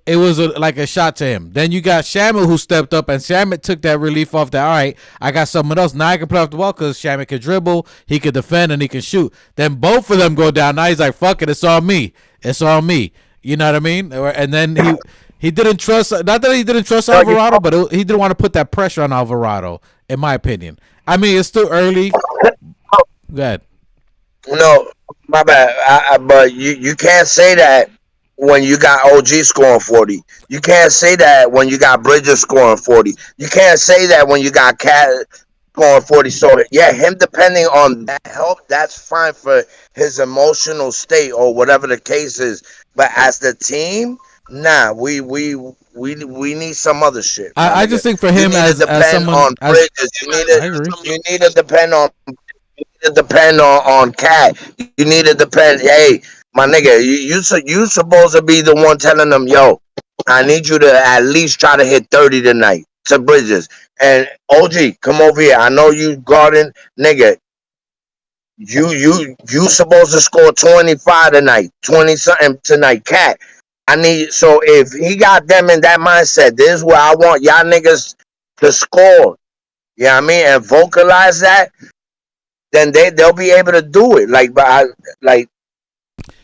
It was like a shot to him. Then you got Shamit who stepped up, and Shamit took that relief off that, all right, I got someone else. Now I can play off the ball because Shamit can dribble, he can defend, and he can shoot. Then both of them go down. Now he's like, fuck it, it's on me. It's on me. You know what I mean? And then he didn't trust, not that he didn't trust Alvarado, but he didn't want to put that pressure on Alvarado, in my opinion. I mean, it's still early. Go ahead. No, my bad. But you can't say that when you got OG scoring 40. You can't say that when you got Bridges scoring 40. You can't say that when you got Cat scoring 40. So yeah, him depending on that help, that's fine for his emotional state or whatever the case is. But as the team, nah, we need some other shit. I just think for him as someone on Bridges, I agree. you need to depend on Cat. You need to depend. Hey, my nigga, you supposed to be the one telling them, yo, I need you to at least try to hit 30 tonight to Bridges. And OG, come over here. I know you guarding, nigga. You supposed to score 25 tonight, 20 something tonight, Cat. I need so if he got them in that mindset, this is where I want y'all niggas to score. You know what I mean? And vocalize that, then they'll be able to do it. Like, but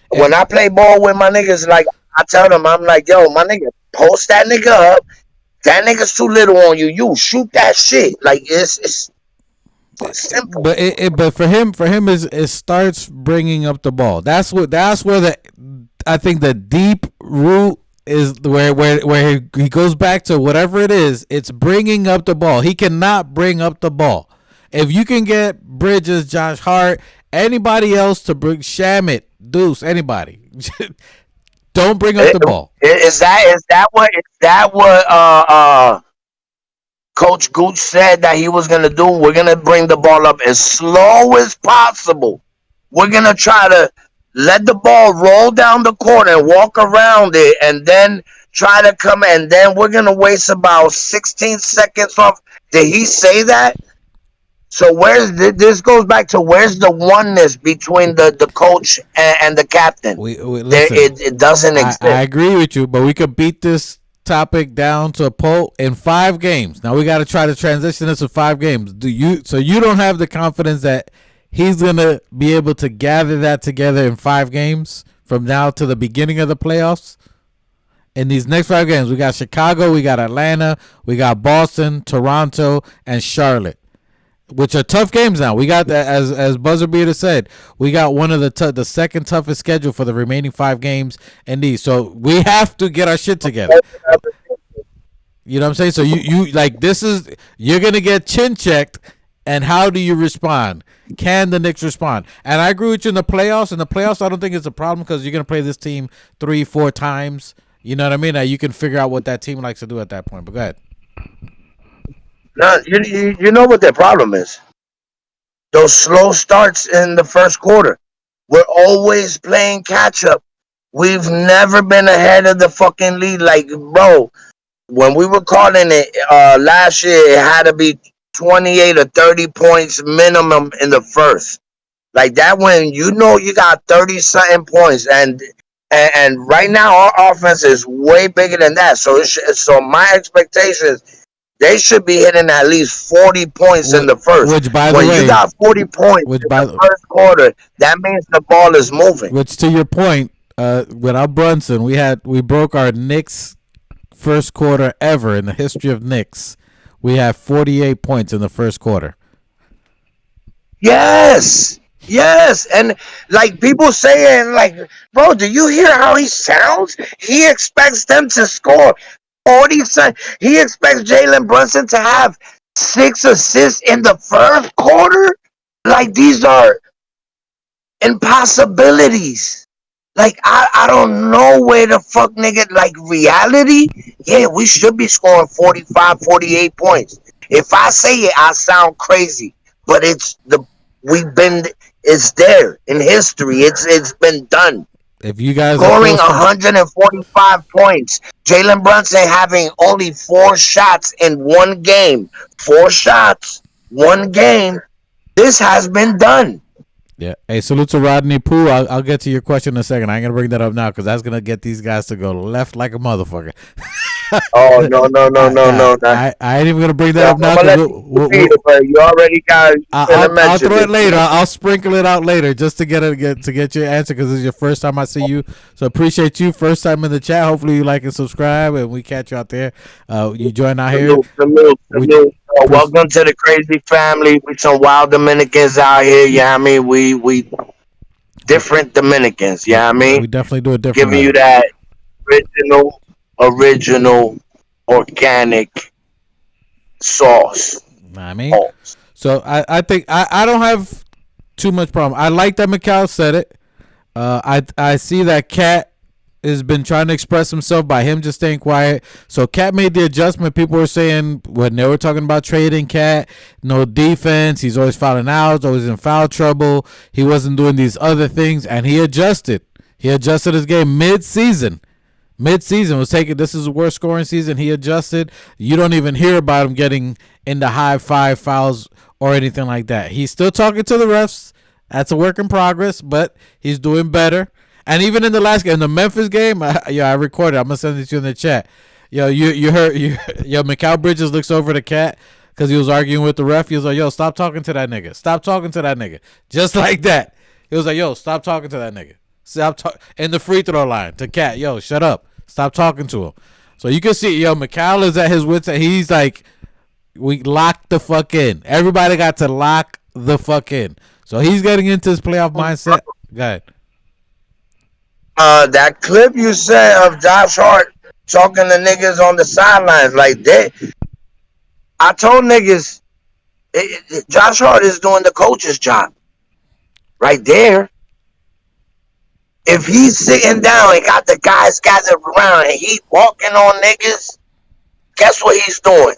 when I play ball with my niggas, like I tell them, I'm like, yo, my nigga, post that nigga up. That nigga's too little on you. You shoot that shit. Like it's simple. But for him is it starts bringing up the ball. That's where the I think the deep root is where he goes back to whatever it is. It's bringing up the ball. He cannot bring up the ball. If you can get Bridges, Josh Hart, anybody else to bring Shamit, Deuce, anybody, don't bring up the ball. Is that what Coach Gooch said that he was gonna do? We're gonna bring the ball up as slow as possible. We're gonna try to let the ball roll down the court and walk around it, and then try to come. And then we're gonna waste about 16 seconds off. Did he say that? So this goes back to where's the oneness between the coach and the captain? Listen, it doesn't exist. I agree with you, but we could beat this topic down to a poll in 5 games. Now we got to try to transition this to 5 games. So you don't have the confidence that he's gonna be able to gather that together in 5 games from now to the beginning of the playoffs? In these next 5 games, we got Chicago, we got Atlanta, we got Boston, Toronto, and Charlotte, which are tough games now. We got that, as Buzzer Beater said, we got one of the second toughest schedule for the remaining 5 games in these. So we have to get our shit together. You know what I'm saying? So you like this is you're gonna get chin checked, and how do you respond? Can the Knicks respond? And I agree with you in the playoffs. In the playoffs, I don't think it's a problem because you're gonna play this team 3-4 times. You know what I mean? Now you can figure out what that team likes to do at that point. But go ahead. No, you know what their problem is? Those slow starts in the first quarter. We're always playing catch up. We've never been ahead of the fucking lead. Like, bro, when we were calling it last year, it had to be 28 or 30 points minimum in the first. Like that, when you know you got 30 something points, and right now our offense is way bigger than that. So so my expectations, they should be hitting at least 40 points in the first. Which, by the when way, you got 40 points in the first quarter, that means the ball is moving. Which, to your point, without Brunson, we broke our Knicks first quarter ever in the history of Knicks. We have 48 points in the first quarter. Yes, and like people saying, like, bro, do you hear how he sounds? He expects them to score 40. He expects Jalen Brunson to have 6 assists in the first quarter. Like, these are impossibilities. Like, I don't know where the fuck, nigga, like, reality, yeah, we should be scoring 45, 48 points. If I say it, I sound crazy, but it's there in history. It's been done. If you guys scoring 145 points, Jalen Brunson having only 4 shots in one game. 4 shots, one game. This has been done. Yeah. Hey, salute to Rodney Pooh. I'll get to your question in a second. I ain't gonna bring that up now because that's gonna get these guys to go left like a motherfucker. Oh no! I ain't even gonna bring that up now. You already got. I'll throw it later. I'll sprinkle it out later just to get your answer because this is your first time I see you. So appreciate you. First time in the chat. Hopefully you like and subscribe, and we catch you out there. You join out here. Welcome to the crazy family. We some wild Dominicans out here. Yeah, I mean we different Dominicans. Yeah, I mean we definitely do it different. Giving you that original organic sauce. I mean, so I think I don't have too much problem. I like that Mikal said it. I see that Cat has been trying to express himself by him just staying quiet. So Cat made the adjustment. People were saying when they were talking about trading Cat, no defense. He's always fouling out, always in foul trouble. He wasn't doing these other things, and he adjusted. He adjusted his game mid-season was taking. This is the worst scoring season. He adjusted. You don't even hear about him getting into high 5 fouls or anything like that. He's still talking to the refs. That's a work in progress, but he's doing better. And even in the last game, the Memphis game, I recorded. I'm gonna send it to you in the chat. You heard Mikal Bridges looks over the Cat because he was arguing with the ref. He was like, "Yo, stop talking to that nigga. Stop talking to that nigga." Just like that. He was like, "Yo, stop talking to that nigga." In the free throw line to Cat, yo, shut up. Stop talking to him. So you can see, Mikal is at his wits' end. He's like, we locked the fuck in. Everybody got to lock the fuck in. So he's getting into his playoff mindset. Go ahead. That clip you said of Josh Hart talking to niggas on the sidelines, like that. I told niggas, Josh Hart is doing the coach's job. Right there. If he's sitting down and got the guys gathered around and he walking on niggas, guess what he's doing?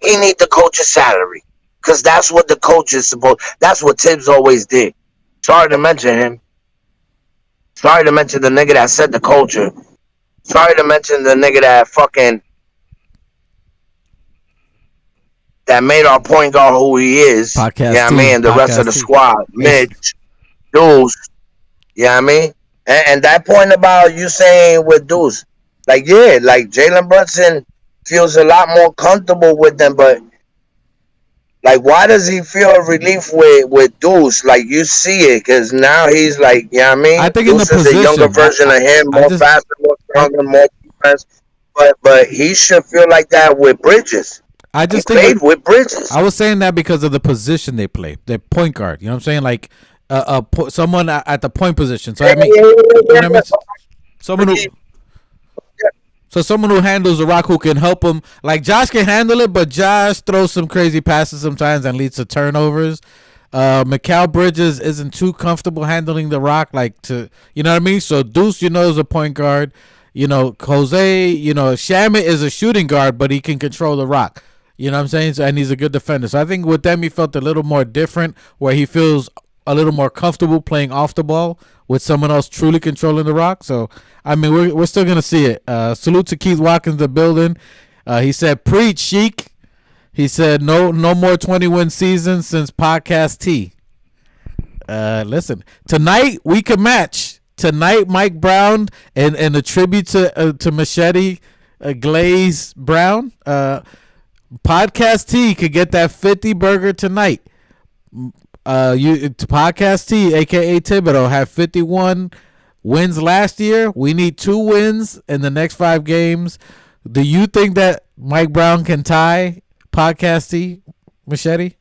He need the coach's salary. Because that's what the coach is supposed. That's what Tibbs always did. Sorry to mention him. Sorry to mention the nigga that set the culture. Sorry to mention the nigga that made our point guard who he is. Podcast yeah, I mean, the rest of the squad. Mitch, Deuce. Yeah, I mean? And that point about you saying with Deuce, like Jalen Brunson feels a lot more comfortable with them, but like, why does he feel a relief with Deuce? Like, you see it, because now he's like, you know what I I mean? think in the Deuce is a younger position, version of him, I more just, faster, more I, stronger, more defense. But he should feel like that with Bridges. I He just think played with Bridges. I was saying that because of the position they play. They're point guard. You know what I'm saying? Like someone at the point position. So I mean, Yeah, you yeah, know what I mean? Someone who so someone who handles the rock who can help him. Like Josh can handle it, but Josh throws some crazy passes sometimes and leads to turnovers. Mikal Bridges isn't too comfortable handling the rock, like you know what I mean. So Deuce, is a point guard. Jose, Shamit is a shooting guard, but he can control the rock. You know what I'm saying? So, and he's a good defender. So I think with them, he felt a little more different, where he feels a little more comfortable playing off the ball with someone else truly controlling the rock. So I mean, we're still gonna see it. Salute to Keith Watkins, the building. He said, "Preach, Sheik." He said, "No more 20-win season since Podcast T." Listen, tonight we can match. Tonight, Mike Brown and a tribute to Machete Glaze Brown. Podcast T could get that 50 burger tonight. Podcast T, aka Thibodeau, had 51 wins last year. We need 2 wins in the next 5 games. Do you think that Mike Brown can tie Podcast T, Machete,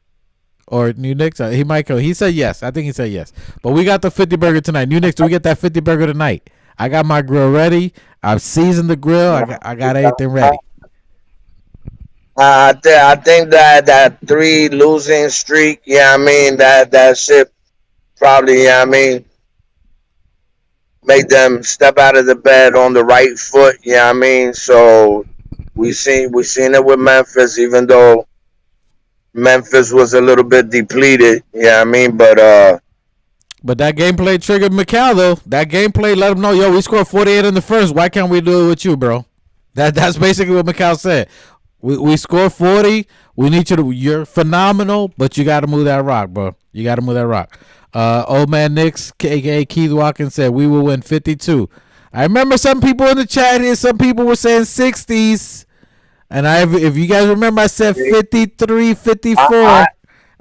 or New Knicks? He might go. He said yes. I think he said yes. But we got the 50 burger tonight. New Knicks, do we get that 50 burger tonight? I got my grill ready. I've seasoned the grill. I got everything ready. I think that 3 losing streak, that shit probably, make them step out of the bed on the right foot, So we seen it with Memphis, even though Memphis was a little bit depleted, But that gameplay triggered Mikal, though. That gameplay let him know, yo, we scored 48 in the first. Why can't we do it with you, bro? That's basically what Mikal said. We scored 40. We need you to. You're phenomenal, but you got to move that rock, bro. You got to move that rock. Old man Knicks, aka Keith Watkins, said we will win 52. I remember some people in the chat here. Some people were saying 60s, and if you guys remember, I said 53, 54.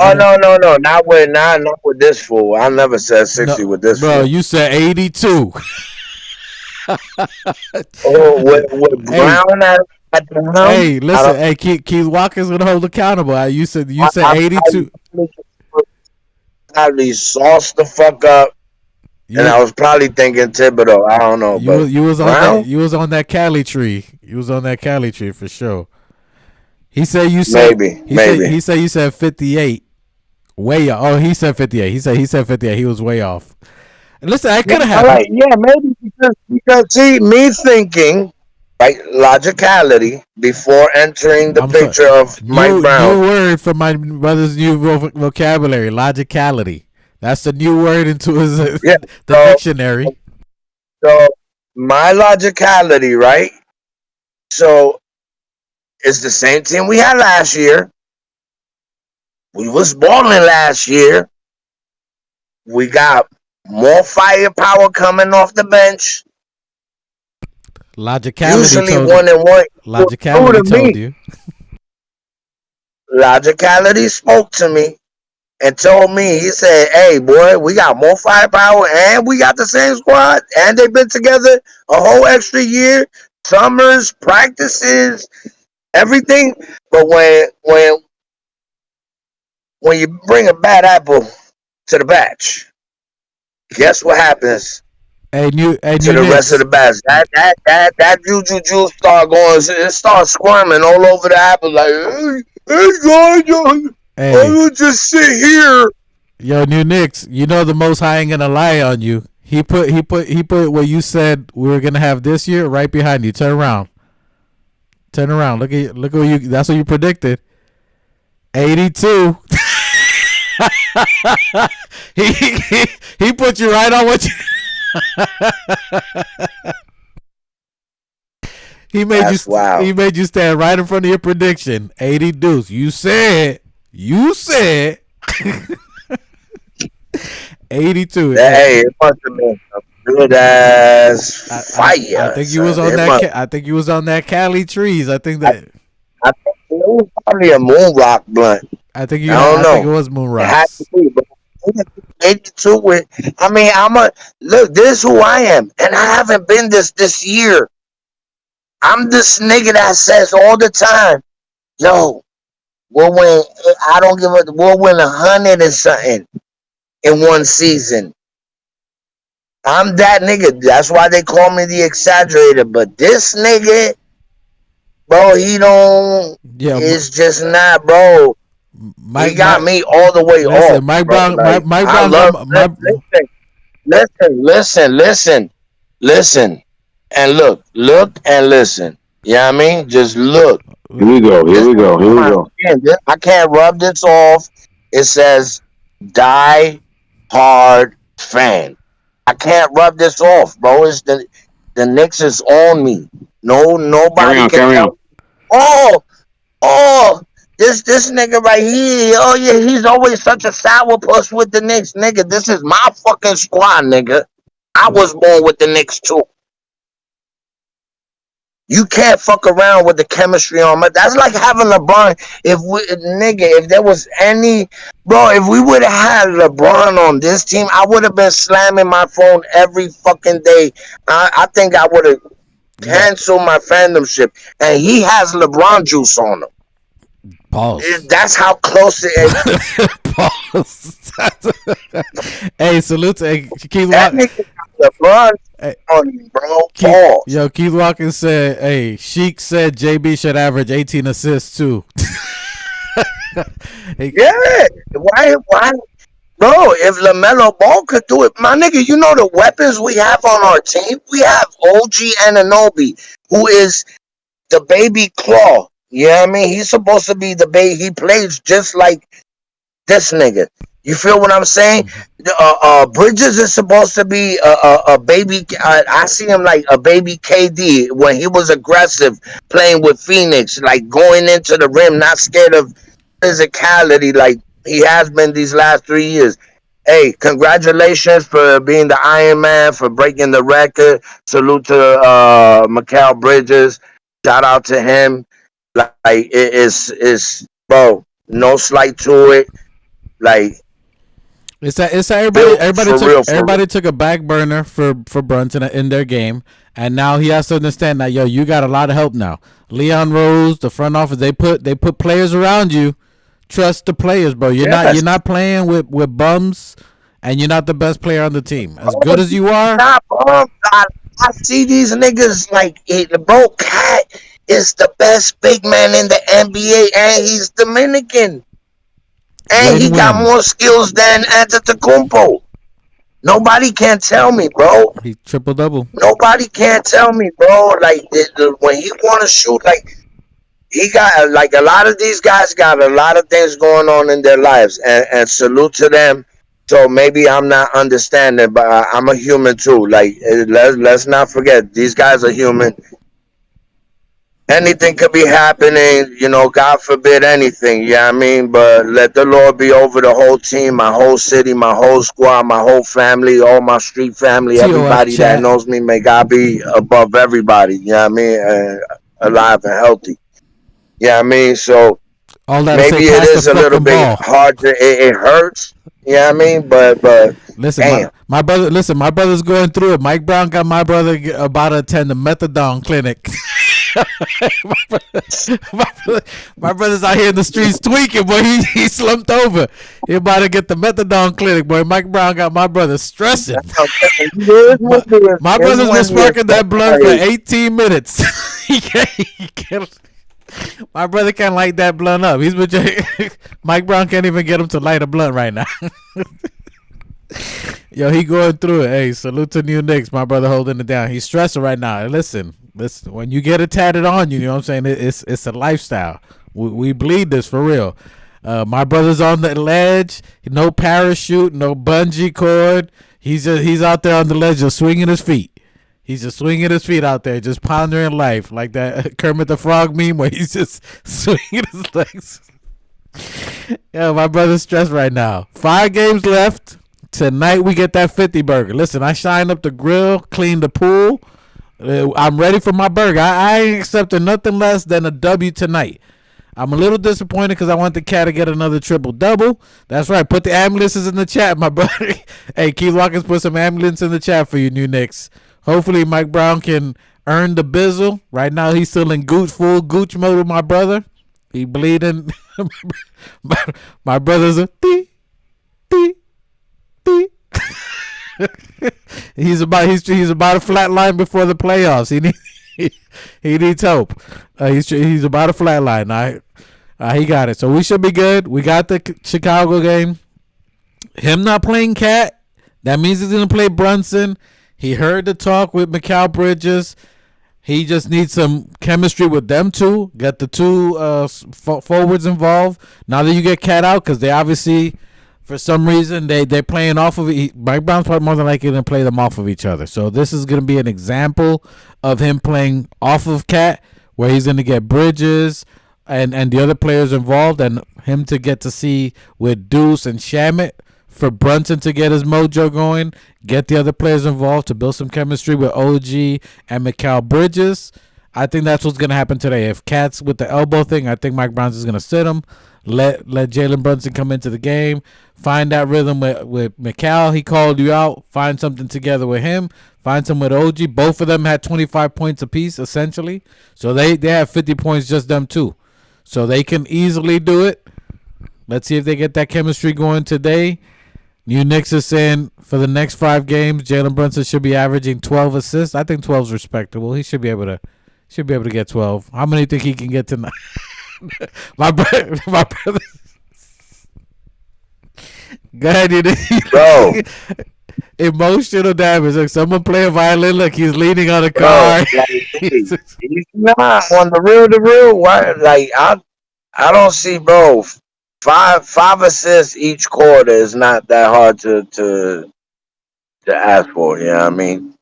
no, not with this fool. I never said 60 with this bro. fool. You said 82. With Brown at the helm. Hey, listen. Hey, Keith Watkins gonna hold accountable. You said 82. Probably sauced the fuck up, and I was probably thinking Thibodeau. I don't know. You was on that Cali tree. You was on that Cali tree for sure. He said you said maybe. He said you said 58. Way off. Oh, he said 58. He said 58. He was way off. And listen, I could have happened. Right, yeah, maybe because see me thinking. Right, logicality before entering the picture of Mike Brown. New word for my brother's new vocabulary: logicality. That's the new word into the dictionary. So my logicality, right? So it's the same team we had last year. We was balling last year. We got more firepower coming off the bench. Logicality usually told 1 and 1. Logicality told you. Logicality spoke to me and told me, he said, hey, boy, we got more firepower and we got the same squad and they've been together a whole extra year, summers, practices, everything. But when you bring a bad apple to the batch, guess what happens? To the rest of the batch. That juju juice start going, it starts squirming all over the apple like, I will just sit here. Yo, New Knicks, the Most High ain't gonna lie on you. He put what you said we were gonna have this year right behind you. Turn around. Look at what you. That's what you predicted. 82. he put you right on what you. He made you stand right in front of your prediction. 80 deuce. You said 82. Hey, it must have been good as I fire. think you was Son. on It that. must, I think you was on that Cali trees. I think that. I think it was probably a moon rock blunt. I think you I had. don't I think it know. was Moon It had to Rocks. be, but 82 with. I mean, I'm a look. This is who I am, and I haven't been this year. I'm this nigga that says all the time, "Yo, we'll win. I don't give a. We'll win 100 and something in one season." I'm that nigga. That's why they call me the exaggerator. But this nigga, bro, he don't. Yeah, It's just not, bro. He got Mike. me all the way off, Listen, Mike bro. Brown. Like Mike I Brown got love. my. Listen, and look and listen. You know what I mean? Just look. Here we go. Here This we is go. Here we my go. skin. I can't rub this off. It says die hard fan. I can't rub this off, bro. It's the Knicks is on me. No, Carry nobody on. can Carry on. tell. Oh, oh, this nigga right here. Oh yeah, he's always such a sourpuss with the Knicks, nigga. This is my fucking squad, nigga. I was born with the Knicks too. You can't fuck around with the chemistry on my. That's like having LeBron. If there was any, bro, if we would have had LeBron on this team, I would have been slamming my phone every fucking day. I think I would have Yeah. canceled my fandomship. And he has LeBron juice on him. Pause. That's how close it is. Pause. Hey, salute to Keith That Watkins. nigga got LeBron Hey, on him, bro. Keith, Pause. Keith Watkins said, "Hey, Sheik said JB should average 18 assists too." Hey, Yeah. Why? Bro, if LaMelo Ball could do it, my nigga, you know the weapons we have on our team? We have OG Anunoby, who is the baby claw. You know what I mean? He's supposed to be the baby. He plays just like this nigga. You feel what I'm saying? Bridges is supposed to be a baby. I see him like a baby KD when he was aggressive playing with Phoenix, like going into the rim, not scared of physicality like he has been these last 3 years. Hey, congratulations for being the Iron Man, for breaking the record. Salute to Mikal Bridges. Shout out to him. Like it's bro, no slight to it. Like it's that Bill, for real. everybody took a back burner for Brunson in their game, and now he has to understand that you got a lot of help now. Leon Rose, the front office, they put players around you. Trust the players, bro. You're not playing with bums, and you're not the best player on the team. As good as you are, I see these niggas like bro. Cat is the best big man in the NBA, and he's Dominican, and he got win-win. more skills than Antetokounmpo. Nobody can tell me, bro. He triple double. Nobody can tell me, bro. Like when he want to shoot, like he got like a lot of these guys got a lot of things going on in their lives, and salute to them. So maybe I'm not understanding, but I'm a human too. Like let's not forget these guys are human. Anything could be happening, God forbid anything, you know what I mean? But let the Lord be over the whole team, my whole city, my whole squad, my whole family, all my street family, TOF everybody that chat. knows me. May God be above everybody, you know what I mean? Alive and healthy. You know what I mean? So All that to maybe say, it pass is the a little fucking bit ball. hard it hurts, you know what I mean? But Listen, damn. my brother. Listen, my brother's going through it. Mike Brown got my brother about to attend the methadone clinic. my brother's out here in the streets tweaking, boy. He slumped over. He about to get the methadone clinic, boy. Mike Brown got my brother stressing. My brother's been sparking that blunt for 18 minutes. he can't. My brother can't light that blunt up. He's been Mike Brown can't even get him to light a blunt right now. Yo, he going through it. Hey, salute to New Knicks. My brother holding it down. He's stressing right now. Listen. When you get it tatted on you, you know what I'm saying? It's a lifestyle. We bleed this for real. My brother's on the ledge. No parachute, no bungee cord. He's out there on the ledge just swinging his feet. He's just swinging his feet out there, just pondering life, like that Kermit the Frog meme where he's just swinging his legs. Yeah, my brother's stressed right now. 5 games left. Tonight we get that 50 burger. Listen, I shined up the grill, cleaned the pool. I'm ready for my burger. I ain't accepting nothing less than a W tonight. I'm a little disappointed because I want the cat to get another triple-double. That's right. Put the ambulances in the chat, my brother. Hey, Keith Watkins put some ambulance in the chat for you, new Knicks. Hopefully Mike Brown can earn the bizzle. Right now he's still in full gooch mode with my brother. He bleeding. my brother's a tee. He's about a flat line before the playoffs. He needs help. He's about a flat line. He got it. So we should be good. We got the Chicago game. Him not playing Cat, that means he's gonna play Brunson. He heard the talk with Mikal Bridges. He just needs some chemistry with them two. Get the two forwards involved. Now that you get Cat out, because they obviously, for some reason, they're playing off of it. Mike Brown's probably more than likely going to play them off of each other. So this is going to be an example of him playing off of Cat, where he's going to get Bridges and the other players involved, and him to get to see with Deuce and Shamet, for Brunson to get his mojo going, get the other players involved to build some chemistry with OG and Mikal Bridges. I think that's what's going to happen today. If Cat's with the elbow thing, I think Mike Brown is going to sit him. Let Jalen Brunson come into the game. Find that rhythm with Mikal. He called you out. Find something together with him. Find some with OG. Both of them had 25 points apiece, essentially. So they have 50 points, just them two. So they can easily do it. Let's see if they get that chemistry going today. New Knicks is saying for the next 5 games, Jalen Brunson should be averaging 12 assists. I think 12 is respectable. He should be able to get 12. How many do you think he can get tonight? my brother. Go ahead, you Bro. Emotional damage. Like someone playing violin. Look, he's leaning on a car. He's not on the real. Why? Like I don't see, bro. Five assists each quarter is not that hard to ask for. You know what I mean?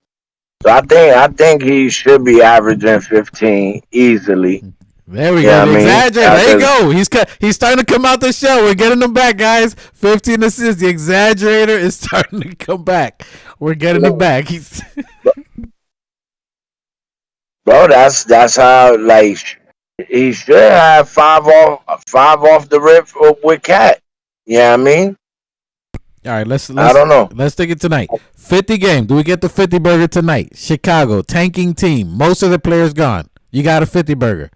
So I think he should be averaging 15 easily. There we go. Exaggerate. There you go. He's starting to come out the show. We're getting him back, guys. 15 assists. The exaggerator is starting to come back. We're getting him back. Bro, that's how, like, he should have five off the rip with Cat. You know what I mean? All right, I don't know. Let's take it tonight. 50 game. Do we get the 50 burger tonight? Chicago, tanking team. Most of the players gone. You got a 50 burger.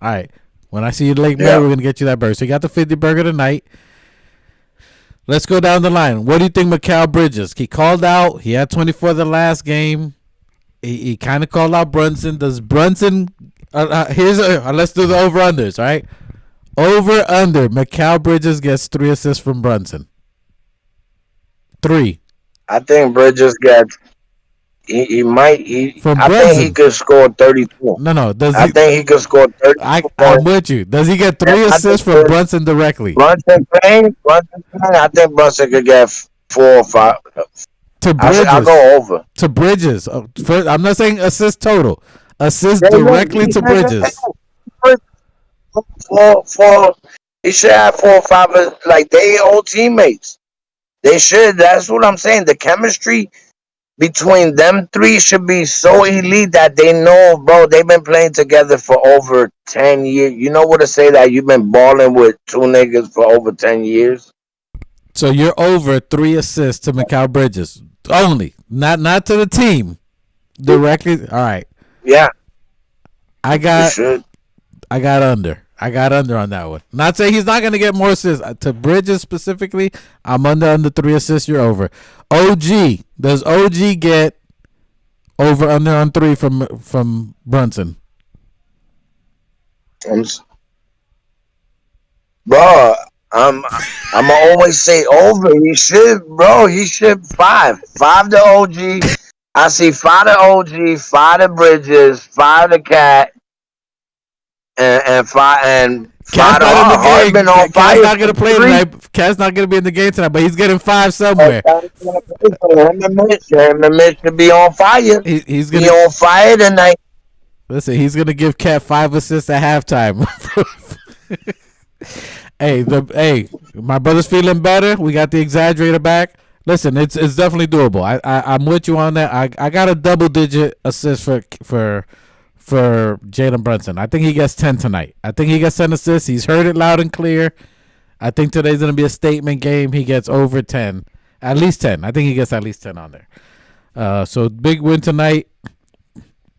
All right. When I see you late, we're going to get you that burger. So you got the 50 burger tonight. Let's go down the line. What do you think Mikal Bridges? He called out. He had 24 the last game. He kind of called out Brunson. Does Brunson let's do the over-unders, all right? Over-under. Mikal Bridges gets 3 assists from Brunson. 3. I think Bridges gets. He might. I think he could score 32. No. I think he could score 30. I'm with you. Does he get 3 assists from Brunson directly? Brunson playing. I think Brunson could get 4 or 5. To Bridges. I'll go over. To Bridges. I'm not saying assist total. Assist directly to Bridges. He should have 4 or 5. Like, they old teammates. They should. That's what I'm saying. The chemistry between them 3 should be so elite that they know, bro, they've been playing together for over 10 years. You know what to say that you've been balling with 2 niggas for over 10 years? So you're over 3 assists to Mikal Bridges. Only. Not to the team. Directly. All right. Yeah. I got under. I got under on that one. Not saying he's not going to get more assists. To Bridges specifically, I'm under 3 assists. You're over. OG. Does OG get over under on 3 from Brunson? Bro, I'm always say over. He should 5. 5 to OG. I see 5 to OG, 5 to Bridges, 5 to Cat. And 5 Cat's not in the game. On Cat's not gonna play tonight. Cat's not gonna be in the game tonight, but he's getting 5 somewhere. Him and Mitch should be on fire. He's gonna be on fire tonight. Listen, he's gonna give Cat 5 assists at halftime. Hey, my brother's feeling better. We got the exaggerator back. Listen, it's definitely doable. I'm with you on that. I got a double digit assist for Jalen Brunson. I think he gets 10 tonight. I think he gets 10 assists. He's heard it loud and clear. I think today's gonna be a statement game. He gets over 10, at least 10. I think he gets at least 10 on there. So big win tonight.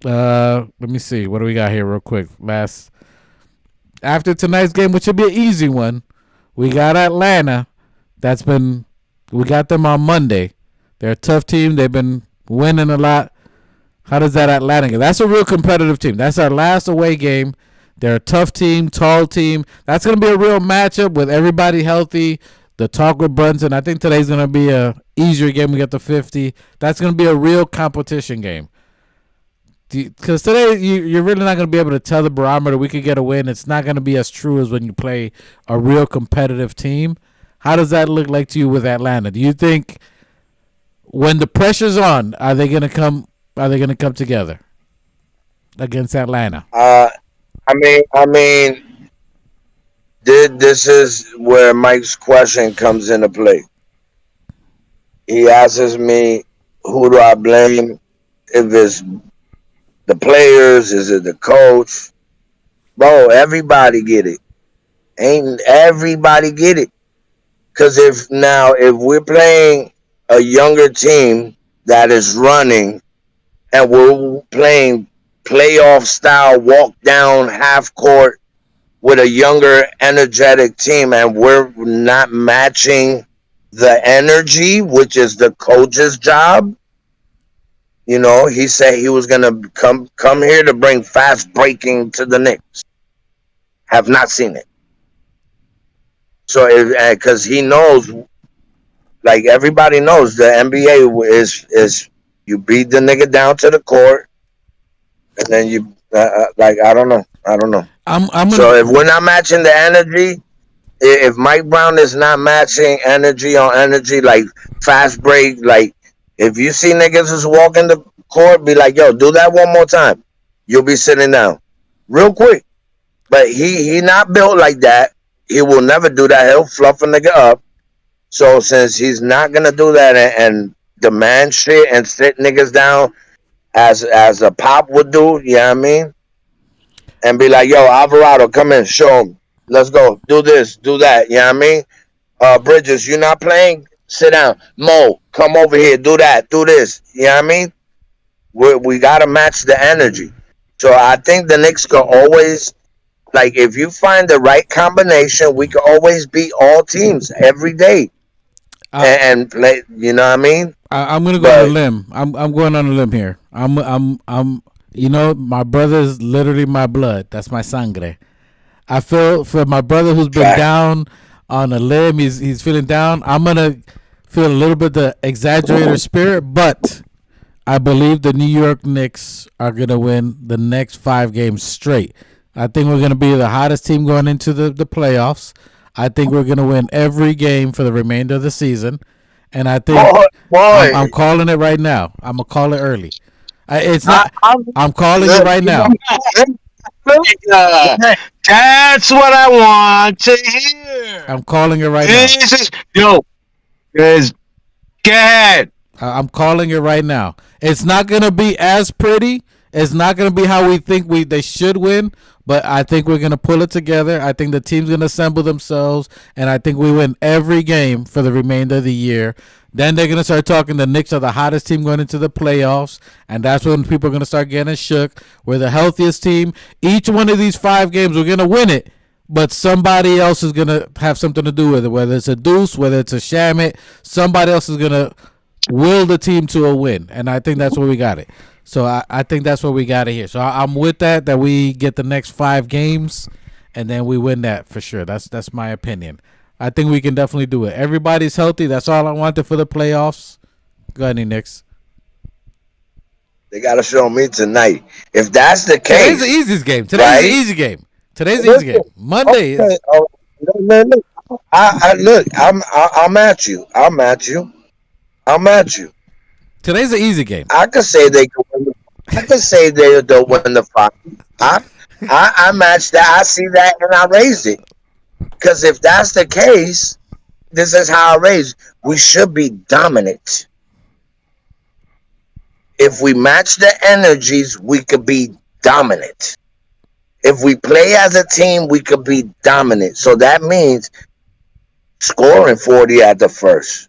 Let me see. What do we got here, real quick? After tonight's game, which should be an easy one, we got Atlanta. We got them on Monday. They're a tough team. They've been winning a lot. How does that Atlanta game? That's a real competitive team. That's our last away game. They're a tough team, tall team. That's going to be a real matchup with everybody healthy. The talk with Brunson. I think today's going to be a easier game. We got the 50. That's going to be a real competition game. Because today you're really not going to be able to tell the barometer we could get a win. It's not going to be as true as when you play a real competitive team. How does that look like to you with Atlanta? Do you think when the pressure's on, are they going to come together against Atlanta? I mean, this is where Mike's question comes into play. He asks me, who do I blame? If it's the players, is it the coach? Bro, everybody get it. Ain't everybody get it? Because if we're playing a younger team that is running and we're playing playoff style walk down half court with a younger energetic team and we're not matching the energy, which is the coach's job. He said he was gonna come here to bring fast breaking to the Knicks. Have not seen it. So because he knows, like everybody knows, the NBA is you beat the nigga down to the court, and then you I don't know. So if we're not matching the energy, if Mike Brown is not matching energy on energy, like fast break, like if you see niggas just walking the court, be like, yo, do that one more time. You'll be sitting down real quick. But he not built like that. He will never do that. He'll fluff a nigga up. So since he's not gonna do that and demand shit and sit niggas down as a pop would do, you know what I mean? And be like, yo, Alvarado, come in, show him. Let's go. Do this, do that. You know what I mean? Bridges, you not playing? Sit down. Mo, come over here. Do that. Do this. You know what I mean? We got to match the energy. So I think the Knicks could always, like, if you find the right combination, we could always beat all teams every day. And play, you know what I mean? I'm gonna go on a limb. I'm going on a limb here. My brother is literally my blood. That's my sangre. I feel for my brother who's been down on a limb. He's feeling down. I'm gonna feel a little bit the exaggerator spirit, but I believe the New York Knicks are gonna win the next 5 games straight. I think we're gonna be the hottest team going into the playoffs. I think we're gonna win every game for the remainder of the season, and I think I'm calling it right now. I'm gonna call it early. It's not. I'm calling it right now. That's what I want to hear. I'm calling it right now. Go ahead. I'm calling it right now. It's not gonna be as pretty. It's not gonna be how we think they should win. But I think we're gonna pull it together. I think the team's gonna assemble themselves, and I think we win every game for the remainder of the year. Then they're gonna start talking. The Knicks are the hottest team going into the playoffs, and that's when people are gonna start getting shook. We're the healthiest team. Each one of these 5 games, we're gonna win it, but somebody else is gonna have something to do with it. Whether it's a deuce, whether it's a Shamit, somebody else is gonna will the team to a win, and I think that's where we got it. So I think that's what we got it here. So I'm with that we get the next 5 games, and then we win that for sure. That's my opinion. I think we can definitely do it. Everybody's healthy. That's all I wanted for the playoffs. Go ahead, Knicks. They got to show me tonight. If that's the case. Today's the easiest game. Today's the easy game. Today's the easy game. Monday is. Look, I'm at you. I'm at you. Today's the easy game. I could say they could win. I could say they'll win the 5. I match that. I see that and I raise it. Because if that's the case, this is how I raised. We should be dominant. If we match the energies, we could be dominant. If we play as a team, we could be dominant. So that means scoring 40 at the first,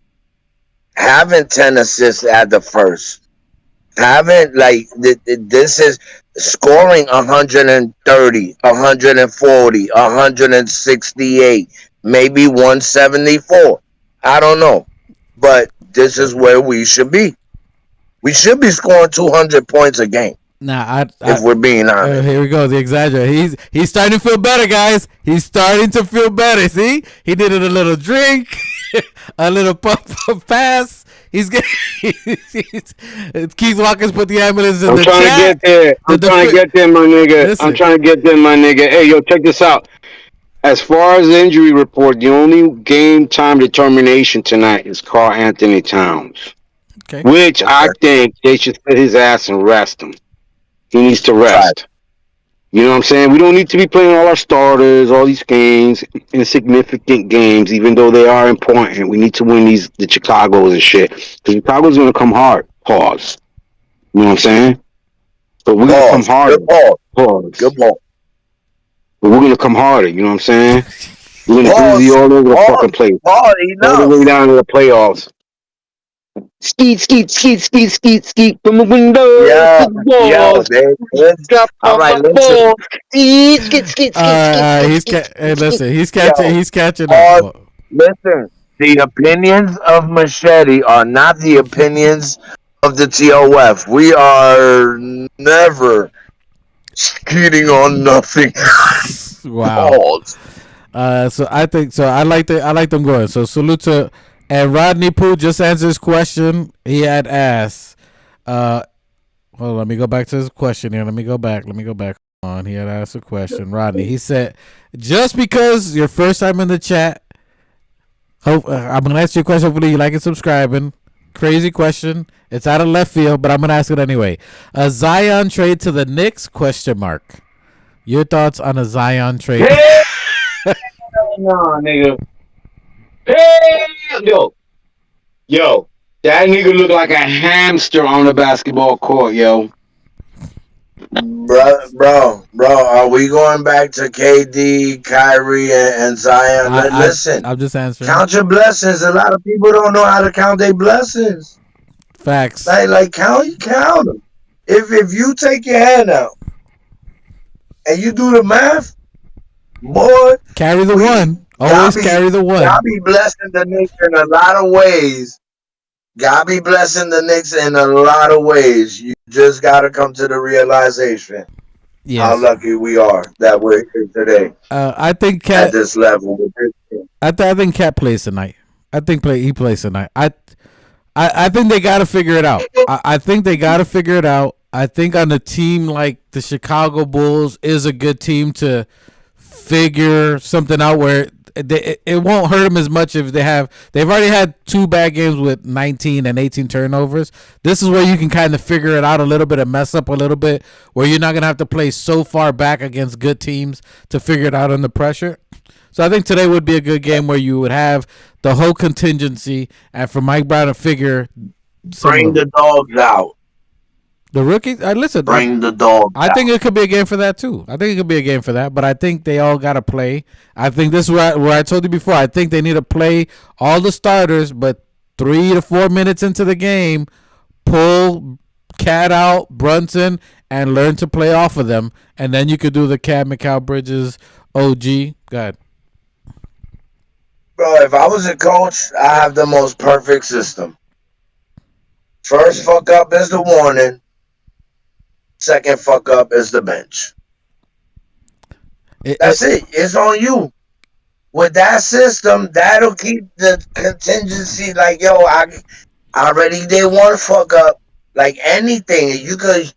having 10 assists at the first, having like this is scoring 130, 140, 168, maybe 174. I don't know. But this is where we should be. We should be scoring 200 points a game. Nah, if we're being honest. Here we go. The exaggerate. He's starting to feel better, guys. He's starting to feel better. See, he did a little drink, a little pump pass. He's getting. Keith Watkins put the ambulance in the chat. I'm trying to get there. I'm trying to get there, my nigga. Listen. I'm trying to get there, my nigga. Hey, yo, check this out. As far as the injury report, the only game time determination tonight is Karl Anthony Towns. Okay. Which I think they should sit his ass and rest him. He needs to rest. Right. You know what I'm saying? We don't need to be playing all our starters, all these games, insignificant games, even though they are important. We need to win the Chicagos and shit. Because Chicago's going to come hard. Pause. You know what I'm saying? But we're going to come harder. Good ball. Pause. Good ball. But we're going to come harder. You know what I'm saying? We're going to do all over the fucking place. All the way down to the playoffs. Skeet, skeet, skeet, skeet, skeet, skeet from the window. Yeah, to the walls. Yeah, all right, listen. Skeet, skeet, He's catching up. Listen, the opinions of Machete are not the opinions of the TOF. We are never skeeting on nothing. Wow. So I think so. I like them going. So salute to. And Rodney Pooh just answered his question. He had asked. Hold on, let me go back to his question here. Let me go back. On, he had asked a question. Rodney, he said, just because your first time in the chat, I'm gonna ask you a question. Hopefully you like it. Subscribing. Crazy question. It's out of left field, but I'm gonna ask it anyway. A Zion trade to the Knicks? Question mark. Your thoughts on a Zion trade? No, nigga. Hey, yo, that nigga look like a hamster on the basketball court, yo. Bro, are we going back to KD, Kyrie, and Zion? Listen, I'm just answering. Count your blessings. A lot of people don't know how to count their blessings. Facts. Like count them. If you take your hand out and you do the math, boy, carry the one. Always carry the one. God be blessing the Knicks in a lot of ways. You just got to come to the realization how lucky we are that we're here today. I think Cat at this level. I think Cat plays tonight. He plays tonight. I think they got to figure it out. I think they got to figure it out. I think on a team like the Chicago Bulls is a good team to figure something out where it won't hurt them as much if they've already had 2 bad games with 19 and 18 turnovers. This is where you can kind of figure it out a little bit and mess up a little bit, where you're not going to have to play so far back against good teams to figure it out under pressure. So I think today would be a good game where you would have the whole contingency and for Mike Brown to figure. Bring the dogs out. The rookie, listen. Bring the dog. I think it could be a game for that too. But I think they all got to play. I think this is where I told you before. I think they need to play all the starters, but 3 to 4 minutes into the game, pull Cat out, Brunson, and learn to play off of them, and then you could do the Cat, Mikal Bridges, OG. Go ahead. Bro, if I was a coach, I have the most perfect system. First fuck up is the warning. Second fuck up is the bench. That's it. It's on you. With that system, that'll keep the contingency like, yo, I already did one fuck up. Like anything, you could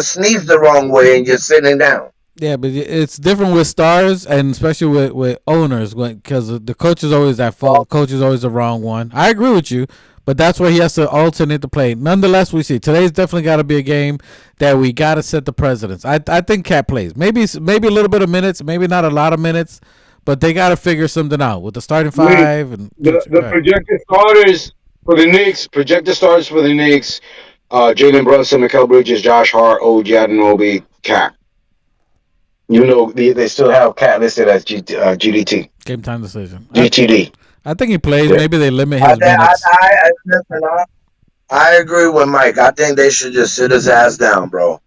sneeze the wrong way and you're sitting down. Yeah, but it's different with stars and especially with owners because the coach is always at fault. Coach is always the wrong one. I agree with you. But that's where he has to alternate the play. Nonetheless, we see today's definitely got to be a game that we got to set the precedence. I think Cat plays. Maybe a little bit of minutes, maybe not a lot of minutes, but they got to figure something out with the starting five and The projected starters for the Knicks. Jalen Brunson, Mikal Bridges, Josh Hart, OG Anunoby, Cat. You know they still have Cat listed as GDT. game time decision. GTD. I think he plays. Yeah. Maybe they limit his minutes. I agree with Mike. I think they should just sit his ass down, bro.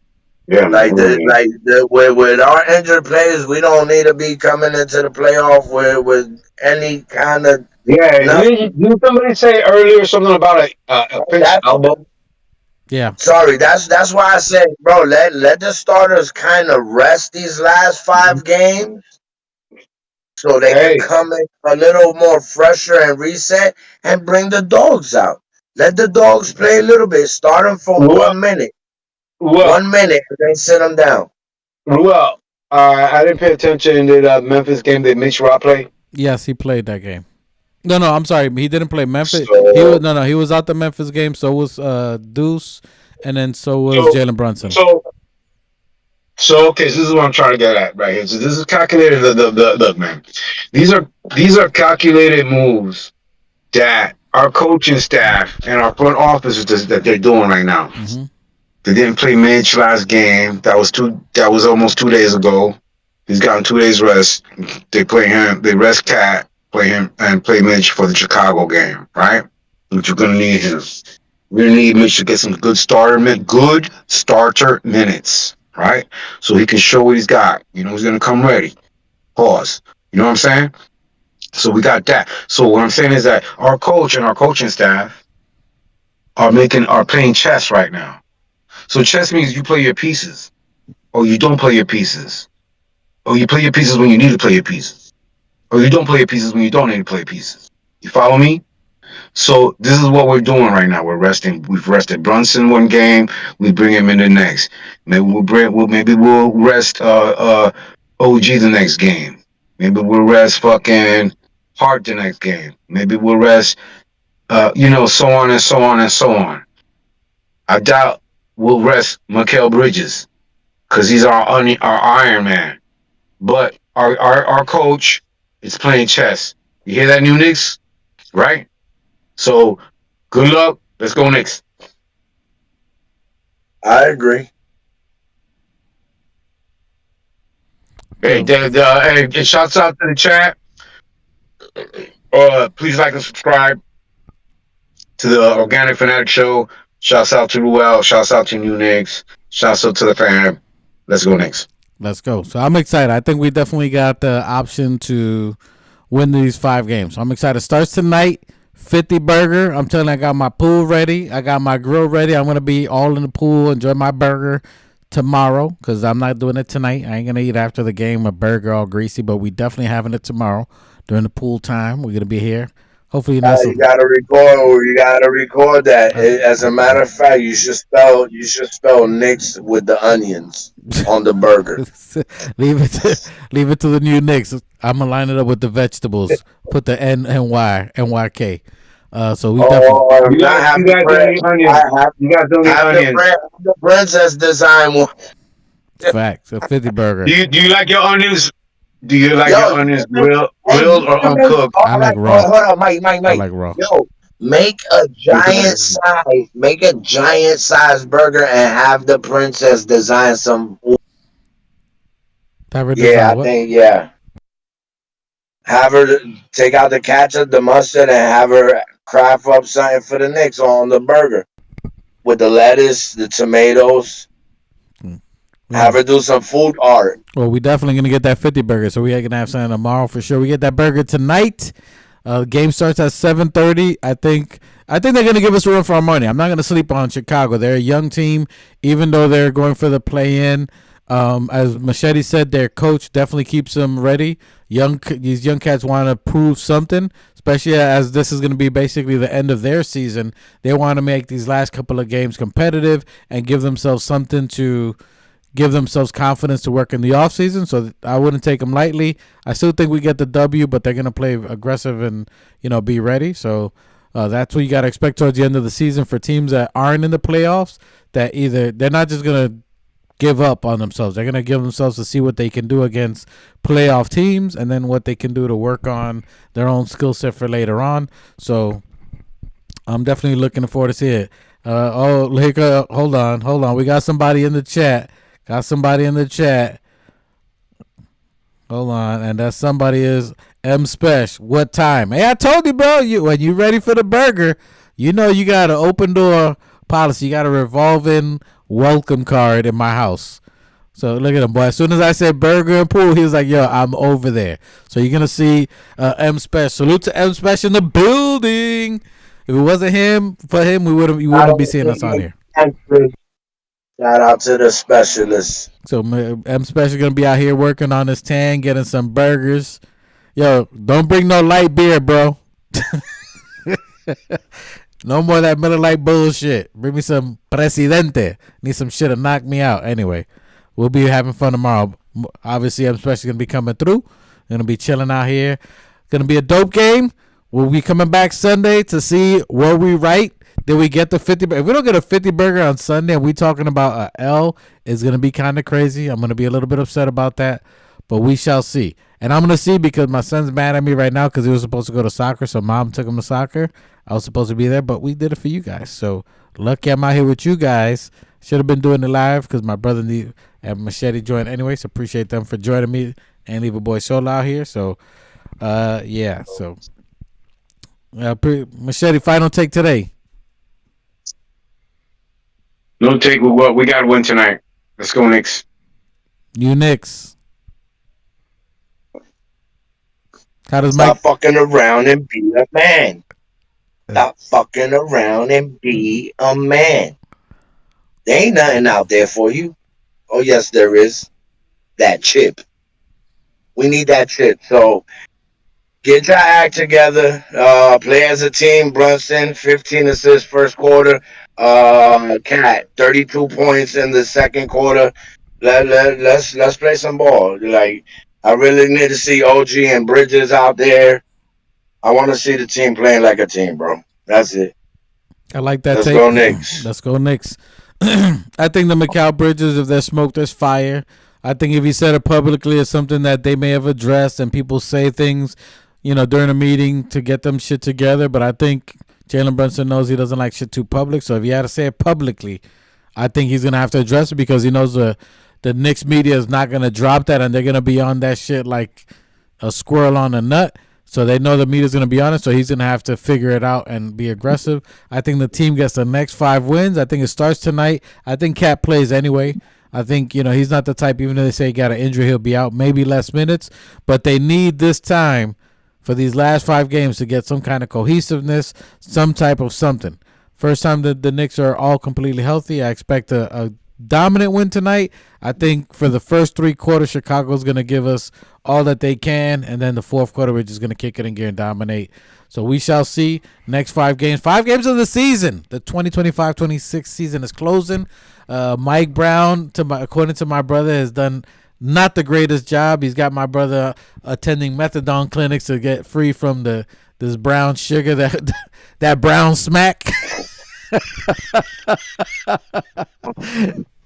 Yeah. With our injured players, we don't need to be coming into the playoff with any kind of. Yeah. Didn't somebody say earlier something about a pinched elbow? Yeah. Sorry, that's why I said, bro, let the starters kind of rest these last 5 games, so they can come in a little more fresher and reset, and bring the dogs out. Let the dogs play a little bit. Start them for 1 minute. 1 minute, and then sit them down. Well, I didn't pay attention. Did Memphis game that Mitch Rock play? Yes, he played that game. No, I'm sorry. He didn't play Memphis. So, He was out the Memphis game. So was Deuce, and then so was Jalen Brunson. So okay, so this is what I'm trying to get at right here. So this is calculated. Look, man, these are calculated moves that our coaching staff and our front office that they're doing right now. Mm-hmm. They didn't play Mitch last game. That was almost 2 days ago. He's gotten 2 days rest. They play him. They rest Cat, play him, and play Mitch for the Chicago game, right? But you're gonna need him. We're gonna need Mitch to get some good starter minutes, right? So he can show what he's got. You know, he's gonna come ready. Pause. You know what I'm saying? So we got that. So what I'm saying is that our coach and our coaching staff are playing chess right now. So chess means you play your pieces, or you don't play your pieces, or you play your pieces when you need to play your pieces, or you don't play your pieces when you don't need to play pieces. You follow me? So this is what we're doing right now. We're resting. We've rested Brunson one game. We bring him in the next. Maybe we'll rest OG the next game. Maybe we'll rest fucking Hart the next game. Maybe we'll rest so on and so on and so on. I doubt we'll rest Mikal Bridges because he's our Iron Man. But our coach is playing chess. You hear that, new Knicks? Right? So, good luck. Let's go Knicks. I agree. Hey, shouts out to the chat. Please like and subscribe to the Organic Fanatic Show. Shouts out to Ruel. Shouts out to New Knicks. Shouts out to the fam. Let's go Knicks. Let's go. So I'm excited. I think we definitely got the option to win these 5 games. So I'm excited. Starts tonight. 50 burger. I'm telling you, I got my pool ready. I got my grill ready. I'm going to be all in the pool, enjoy my burger tomorrow because I'm not doing it tonight. I ain't going to eat after the game a burger all greasy, but we definitely having it tomorrow during the pool time. We're going to be here. Hopefully you gotta record that. As a matter of fact, you should spell Knicks with the onions on the burger. leave it to the new Knicks. I'm gonna line it up with the vegetables. Put the NYK. So we definitely. You got the princess design one. Facts. A 50 burger. Do you like your onions? Do you like your onions grilled or uncooked? I like raw. Hold on, Mike. I like raw. Yo, make a giant size burger and have the princess design some. Have her take out the ketchup, the mustard, and have her craft up something for the Knicks on the burger with the lettuce, the tomatoes. Have her do some food art. Well, we definitely gonna get that 50 burger, so we are gonna have something tomorrow for sure. We get that burger tonight. Game starts at 7:30. I think they're gonna give us a run for our money. I'm not gonna sleep on Chicago. They're a young team, even though they're going for the play-in. As Machete said, their coach definitely keeps them ready. These young cats want to prove something, especially as this is going to be basically the end of their season. They want to make these last couple of games competitive and give themselves something to give themselves confidence to work in the offseason. So I wouldn't take them lightly. I still think we get the W, but they're going to play aggressive and, be ready. So that's what you got to expect towards the end of the season for teams that aren't in the playoffs, that either they're not just going to give up on themselves. They're going to give themselves to see what they can do against playoff teams and then what they can do to work on their own skill set for later on. So I'm definitely looking forward to see it. Hold on. We got somebody in the chat. Hold on, and that somebody is M-Special. What time? Hey, I told you, bro. When you ready for the burger, you know you got an open door policy. You got a revolving welcome card in my house. So look at him, boy. As soon as I said burger and pool, he was like, yo, I'm over there. So you're going to see M-Special. Salute to M-Special in the building. If it wasn't for him, you wouldn't be seeing us on here. Shout out to the specialists. So M-Special going to be out here working on his tan, getting some burgers. Yo, don't bring no light beer, bro. No more of that Miller Lite bullshit. Bring me some Presidente. Need some shit to knock me out. Anyway, we'll be having fun tomorrow. Obviously, M-Special going to be coming through. Going to be chilling out here. Going to be a dope game. We'll be coming back Sunday to see where we right. Did we get the 50? If we don't get a 50 burger on Sunday and we talking about a L, it's going to be kind of crazy. I'm going to be a little bit upset about that, but we shall see. And I'm going to see because my son's mad at me right now because he was supposed to go to soccer, so mom took him to soccer. I was supposed to be there, but we did it for you guys. So lucky I'm out here with you guys. Should have been doing it live because my brother and Machete joined anyway, so appreciate them for joining me and leave a boy solo out here. So, yeah. So, Machete, final take today. No take with what we got to win tonight. Let's go, Knicks. You Knicks. How does Stop fucking around and be a man. Stop fucking around and be a man. There ain't nothing out there for you. Oh, yes, there is. That chip. We need that chip. So get your act together. Play as a team. Brunson, 15 assists first quarter. Cat, 32 points in the second quarter. Let's play some ball. Like, I really need to see OG and Bridges out there. I want to see the team playing like a team, bro. That's it. I like that. Let's go Knicks. Let's go Knicks. I think the Mikal Bridges, if there's smoke, there's fire. I think if he said it publicly, it's something that they may have addressed, and people say things, during a meeting to get them shit together. But I think Jalen Brunson knows he doesn't like shit too public. So if he had to say it publicly, I think he's gonna have to address it because he knows the Knicks media is not gonna drop that, and they're gonna be on that shit like a squirrel on a nut. So they know the media's going to be on it, so he's going to have to figure it out and be aggressive. I think the team gets the next 5 wins. I think it starts tonight. I think Cat plays anyway. I think, he's not the type, even though they say he got an injury, he'll be out maybe less minutes. But they need this time for these last 5 games to get some kind of cohesiveness, some type of something. First time that the Knicks are all completely healthy, I expect a dominant win tonight. I think for the first 3 quarters, Chicago's going to give us all that they can, and then the fourth quarter, we're just going to kick it in gear and dominate. So we shall see. Next 5 games. 5 games of the season. The 2025-26 season is closing. Mike Brown, according to my brother, has done not the greatest job. He's got my brother attending methadone clinics to get free from this brown sugar, that brown smack.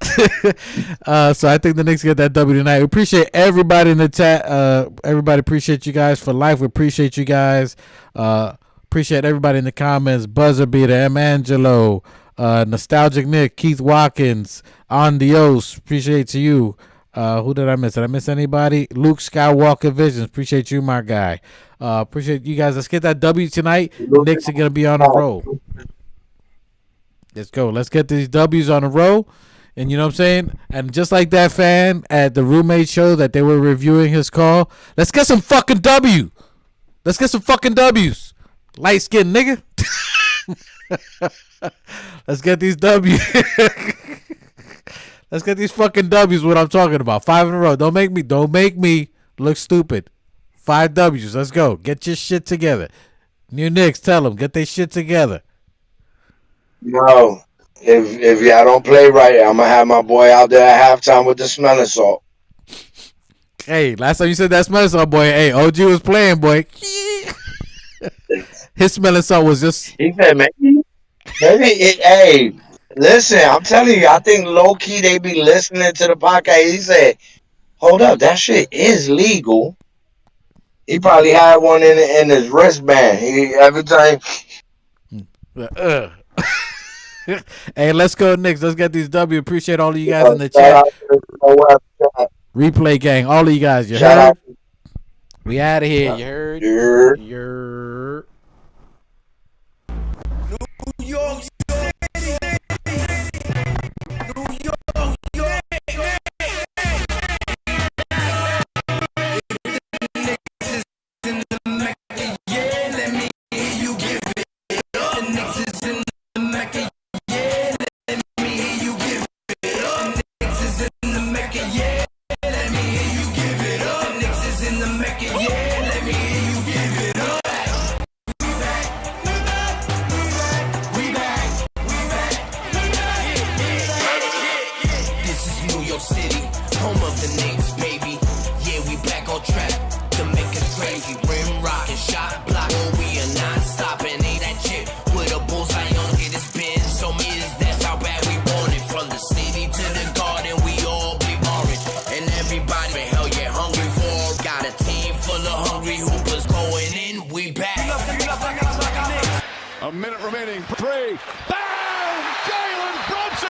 So I think the Knicks get that W tonight. We appreciate everybody in the chat. Everybody appreciate you guys for life. We appreciate you guys. Appreciate everybody in the comments. Buzzer Beater, M. Angelo, Nostalgic Nick, Keith Watkins, On Dios. Appreciate you. Who did I miss? Did I miss anybody? Luke Skywalker Visions. Appreciate you, my guy. Appreciate you guys. Let's get that W tonight. Knicks are gonna be on a roll. Let's go. Let's get these W's on a roll. And you know what I'm saying? And just like that fan at the roommate show that they were reviewing his call, let's get some fucking W. Let's get some fucking W's. Light skinned nigga. Let's get these W's. Let's get these fucking W's, what I'm talking about. 5 in a row. Don't make me look stupid. 5 W's. Let's go. Get your shit together. New Knicks, tell them. Get their shit together. No. If y'all don't play right, I'm going to have my boy out there at halftime with the smelling salt. Hey, last time you said that smelling salt, boy. Hey, OG was playing, boy. His smelling salt was just... He said, maybe hey, Listen, I'm telling you, I think low key they be listening to the podcast. He said, "Hold up, that shit is legal." He probably had one in his wristband. He every time. Hey, let's go, Knicks. Let's get these W. Appreciate all of you guys in the Shout chat. out to the web chat. Replay gang, all of you guys. You Shout heard? out. We out of here. You heard? You're You're. New York City. New York, York. Knicks is in the Mecca, yeah, let me hear you give it up. The Knicks is in the Mecca, yeah, let me hear you give it up. The Knicks is in the Mecca, yeah, let me hear you give it up. The Knicks is in the Mecca, yeah, let me hear you give it up. This is New York City, home of the Knicks, baby. Yeah, we back on track to make it crazy. Rim rockin', shot blockin', we are not stopping. Ain't that chip with a bullseye on it, it's been so years. That's how bad we want it. From the city to the garden, we all be orange. And everybody, hell yeah, hungry for. Got a team full of hungry hoopers going in, we back. A minute remaining. 3. Bang! Jalen